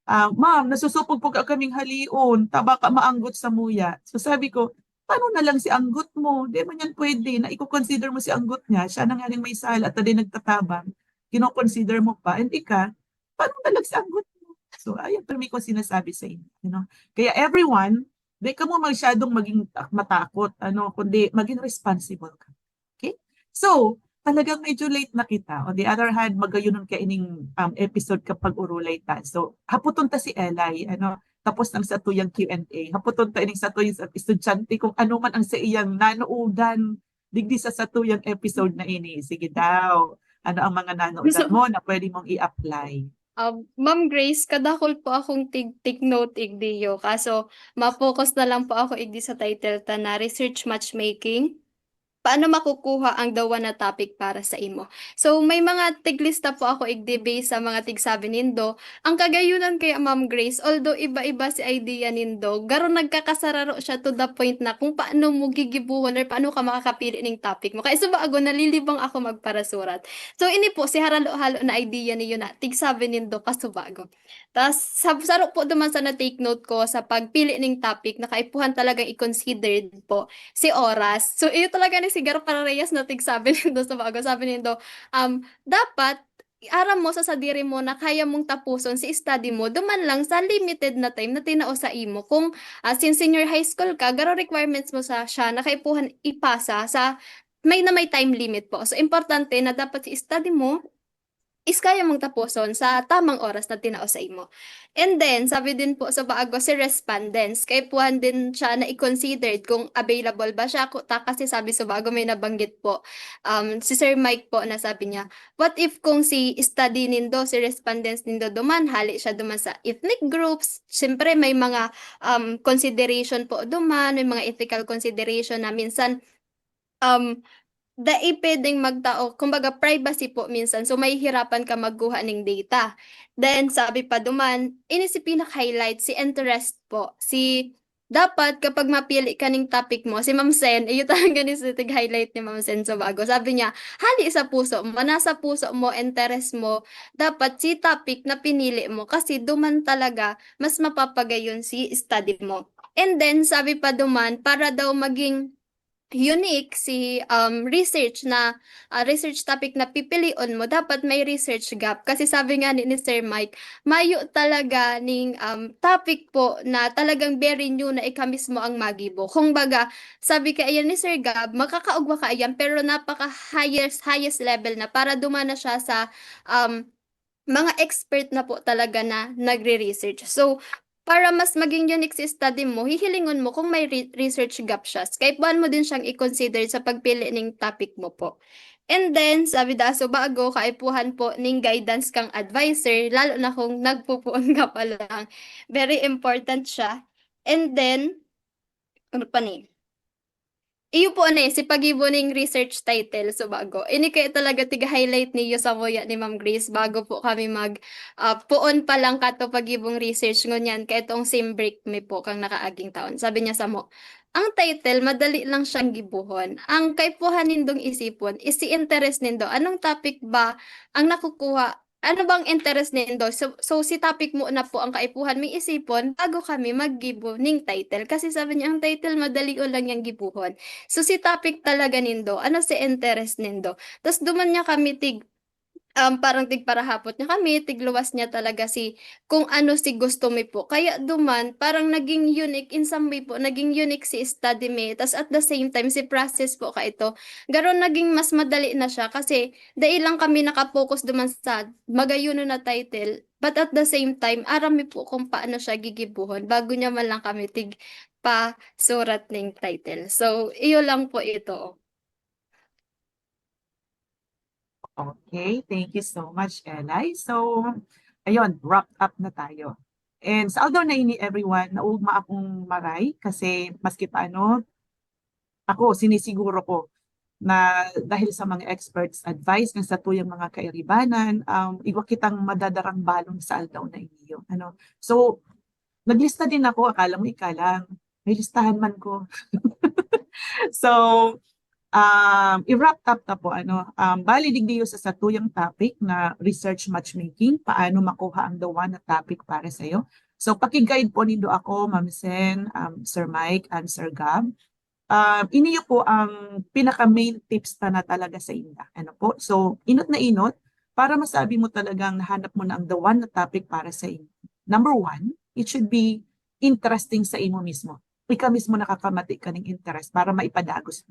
ma'am, nasusupog po ka kaming halion, taba ka maanggot sa muya. So sabi ko, paano na lang si anggot mo? Di man yan pwede na i-consider mo si anggot niya, siya na nga rin may sala at din nagtatabang, kino-consider mo pa, and ika, paano na lang si anggot mo? So, ayan, pero may ko sinasabi sa inyo. Kaya everyone, di ka mo masyadong maging matakot, kundi maging responsible ka. Okay? So, talagang medyo late na kita. On the other hand, magayunon ka ining episode kapag urulay ta. So, haputon ta si Elay, tapos ng sa tuyang Q&A. Haputon ta ining sa tuyang estudyante kung ano man ang sa iyang nanoodan digdi sa tuyang episode na ini. Sige daw. Ano ang mga nanoodan mo na pwede mong i-apply? Ma'am Grace, kadakol po akong tig note igdiyo. Kaso, ma-focus na lang po ako igdi sa title ta na Research Matchmaking. Paano makukuha ang dawa na topic para sa imo? So, may mga tiglista po ako igdi-base sa mga tigsabi nindo. Ang kagayunan kaya Ma'am Grace, although iba-iba si idea nindo, garo nagkakasararo siya to the point na kung paano mo gigibuhon or paano ka makakapili ng topic mo. Kaya subago, nalilibang ako magparasurat. So, ini po, si haralo-halo na idea niyo na tigsabi nindo kasubago. Tapos, saro po duman sa na-take note ko sa pagpili ng topic na kaipuhan talagang i-considered po si oras. So, iyo talaga ni sigaro parehas na tigsabi nindo sa bago. Sabi nindo, dapat aram mo sa sadiri mo na kaya mong tapuson si study mo duman lang sa limited na time na tinao sa imo. Kung since senior high school ka, garo requirements mo sa siya na kaipuhan ipasa sa may time limit po. So, importante na dapat si study mo is kaya mong tapuson sa tamang oras na tinao sa imo. And then, sabi din po sa bago si respondents, kay puhan din siya na i-considered kung available ba siya. Kasi sabi sa bago may nabanggit po, si Sir Mike po na sabi niya, what if kung si study nindo, si respondents nindo duman, hali siya duman sa ethnic groups, siyempre may mga consideration po duman, may mga ethical consideration na minsan, pwedeng magtao, kumbaga privacy po minsan, so may hirapan ka magkuha ng data. Then sabi pa duman, ini si pinaka-highlight, si interest po. Dapat kapag mapili ka ng topic mo, si Ma'am Sen, iyo talaga ni sa tig-highlight ni Ma'am Sen sa bago. Sabi niya, hali sa puso mo, nasa puso mo, interest mo, dapat si topic na pinili mo kasi duman talaga mas mapapagayon si study mo. And then sabi pa duman, para daw maging unique si research topic na pipilion mo, dapat may research gap. Kasi sabi nga ni Sir Mike, mayo talaga ning topic po na talagang very new na ika mismo ang magibo. Kung baga, sabi ka ayan ni Sir Gab, makakaugwa ka ayan, pero napaka highest level na para dumana siya sa mga expert na po talaga na nagre-research. So, para mas maging unique si study mo, hihilingon mo kung may research gap siya. Kaipuhan mo din siyang i-consider sa pagpili ng topic mo po. And then, sabi daso bago, kaipuhan po ng guidance kang advisor, lalo na kung nagpupuon ka pa lang. Very important siya. And then, ano pa ni? Iyo po si pagibo ning research title so bago. Ini kay talaga tiga-highlight niyo sa kuya ni Ma'am Grace bago po kami mag puon pa lang kato pagibong research ngunyan kay itong same break mi po kang nakaaging taon. Sabi niya sa mo, ang title madali lang siyang gibuhon. Ang kaipuhan nindong isipon is si interest nindo. Anong topic ba ang nakukuha? Ano bang interest nindo? So si topic mo na po ang kaipuhan may isipon bago kami maggibo ning title. Kasi sabi niya ang title madali o lang yang gibuhon. So si topic talaga nindo, ano si interest nindo. Tapos duman niya kami parang tigparahapot niya kami, tigluwas niya talaga kung ano si gusto mi po. Kaya duman, parang naging unique in some way po, naging unique si study mi. Tapos at the same time, si process po ka ito. Garon naging mas madali na siya kasi dahil lang kami nakapokus duman sa magayuno na title. But at the same time, arami po kung paano siya gigibuhon. Bago niya man lang kami pa surat ng title. So, iyo lang po ito. Okay, thank you so much, Elay. So, ayun, wrapped up na tayo. And sa although na ini everyone, naugma akong maray kasi maski paano, ako sinisiguro ko na dahil sa mga experts advice ng sa tuyang mga kairibanan, iwa kitang madadarang balong sa aldaw na inyo. So, naglista din ako, akala mo ikalang, may listahan man ko. So, i-wrap up na po, bali digdiyo sa satuyang topic na research matchmaking, paano makuha ang dawa na topic para sa iyo. So, paki-guide po nindo ako, Ma'am Sen, Sir Mike, and Sir Gab. iniyo po ang pinaka-main tips na talaga sa inyo. Ano po? So, inot na inot para masabi mo talagang nahanap mo na ang the one na topic para sa inyo. Number one, it should be interesting sa imo mismo. Ikaw mismo nakakamati ka ng interest para maipadagos.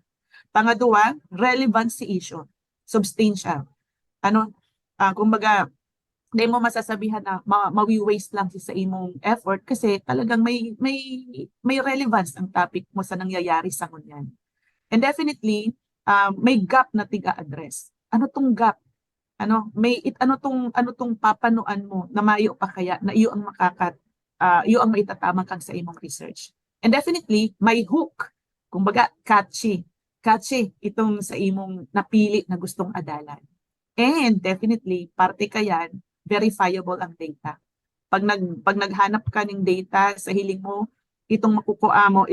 Pangadua, relevancy issue. Substantial. Ano? Kumbaga, hindi mo masasabihan na mawi-waste lang sa imong effort kasi talagang may relevance ang topic mo sa nangyayari sa ngunyan. And definitely, may gap na tiga-address. Ano tong gap? Ano tong papanuan mo na mayo pa kaya na iyo ang iyo ang maitatamang kang sa imong research. And definitely, may hook. Kumbaga, catchy. Catchy itong sa imong napili na gustong adalan. And definitely, parte ka yan, verifiable ang data. Pag naghanap ka ng data sa hiling mo, itong makukuha mo,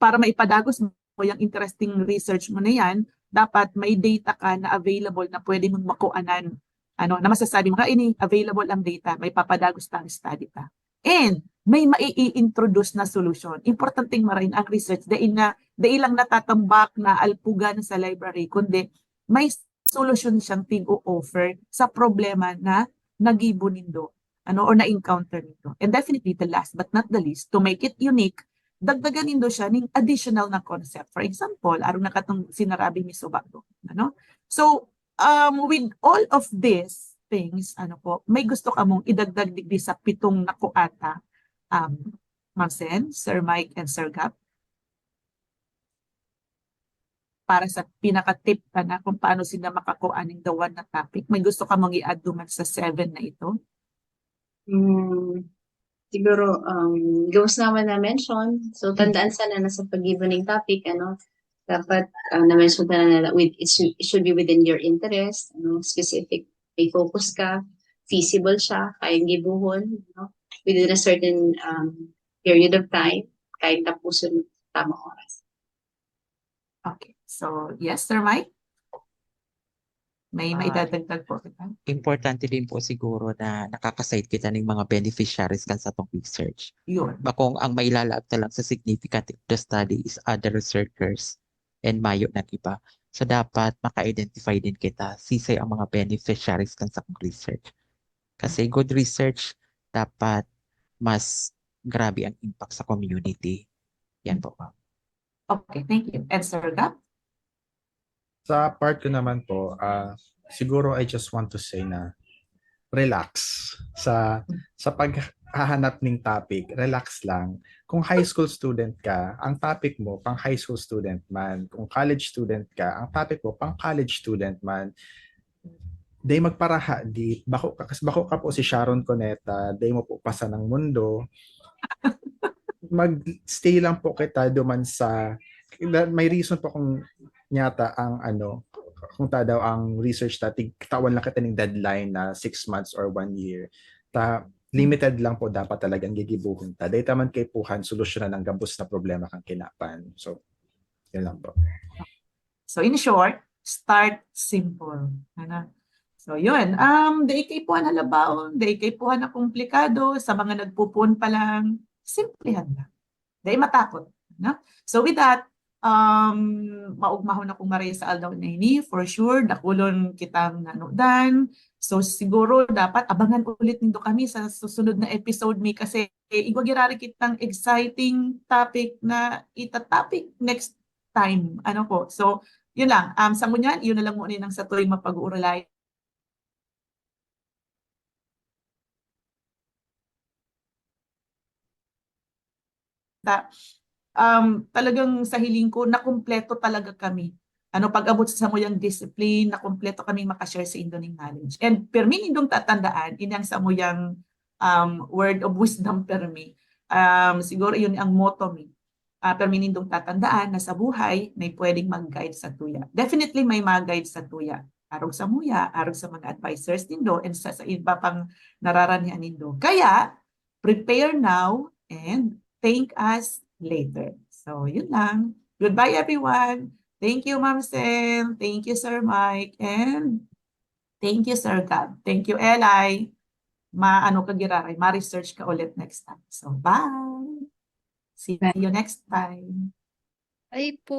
para maipadagos mo yung interesting research mo na yan, dapat may data ka na available na pwede mong makuanan. Na masasabi mo ka, ini available ang data, may papadagos tang study ka. And may mai-introduce na solution. Importanteng marin ang research, dahil lang natatambak na alpugan sa library, kundi may solution siyang tig-o-offer sa problema na nagibo nindo or na-encounter nindo. And definitely the last but not the least, to make it unique, dagdagan nindo siya ng additional na concept. For example, aron na katong sinarabi ni Subato. So, with all of these things, may gusto ka mong idagdag digdi sa 7 nakuata, Ma'am Sen, Sir Mike, and Sir Gab, para sa pinaka-tip ka na kung paano sila makakuha ng the one na topic. May gusto ka mong i-add duman sa 7 na ito? Siguro, gawos naman na mention. So, tandaan sana na sa pag-given ng topic, dapat na-mention na it should be within your interest, specific, may focus ka, feasible siya, kayang gibuhon, within a certain period of time, kahit tapusin tamang oras. Okay. So, yes, Sir Mike? May maidadagdag po kita? Importante din po siguro na nakakasite kita ng mga beneficiaries kan sa itong research. Yun. Bakong ang mailalab ta lang sa significant of the study is other researchers and mayo na iba. So dapat maka-identify din kita sisay ang mga beneficiaries kan sa research. Kasi good research dapat mas grabe ang impact sa community. Yan po. Okay, thank you. And Sir Gab? Sa part ko naman po, siguro I just want to say na relax sa paghahanap ng topic, relax lang. Kung high school student ka, ang topic mo pang high school student man. Kung college student ka, ang topic mo pang college student man. Day magparaha di bako ka po si Sharon Cuneta, day mo po pasa ng mundo. Mag-stay lang po kita duman sa may reason po kung nyata ang kung ta daw ang research tawan lang kita ng deadline na 6 months or 1 year. Limited lang po dapat talagang gigibuhon ta. Dahil taman kay puhan, solusyonan ang gambus na problema kang kinapan. So, yun lang po. So, in short, start simple. So, yun. Dahil kay puhan halabaon, dahil kay puhan na komplikado, sa mga nagpupun pa lang, simplihan lang. Dahil matakot. So, with that, maugmahon akong Maria sa aldaw na ini, for sure, dakulon kitang nanodan. So siguro dapat abangan ulit nindo kami sa susunod na episode mi kasi igwagirari kitang exciting topic na itatopic next time. So yun lang, sa ngunyan, yun na lang muna ng sa tuwing mapag-uuralay. Talagang sa hiling ko, nakumpleto talaga kami. Pag-abot sa samuyang discipline, nakumpleto kami makashare sa Indoning knowledge. And permi nindong tatandaan, inyang samuyang word of wisdom permi. Siguro yun ang motto mi. Permi nindong tatandaan na sa buhay, may pwedeng mag-guide sa tuya. Definitely may mag-guide sa tuya. Arog sa muya, arog sa mga advisors nindo, and sa iba pang nararanihan nindo. Kaya, prepare now and thank us later. So, yun lang. Goodbye, everyone. Thank you, Ma'am Sen. Thank you, Sir Mike. And thank you, Sir Gab. Thank you, Eli. Ma-research ka ulit next time. So, bye. See you next time. Ay po.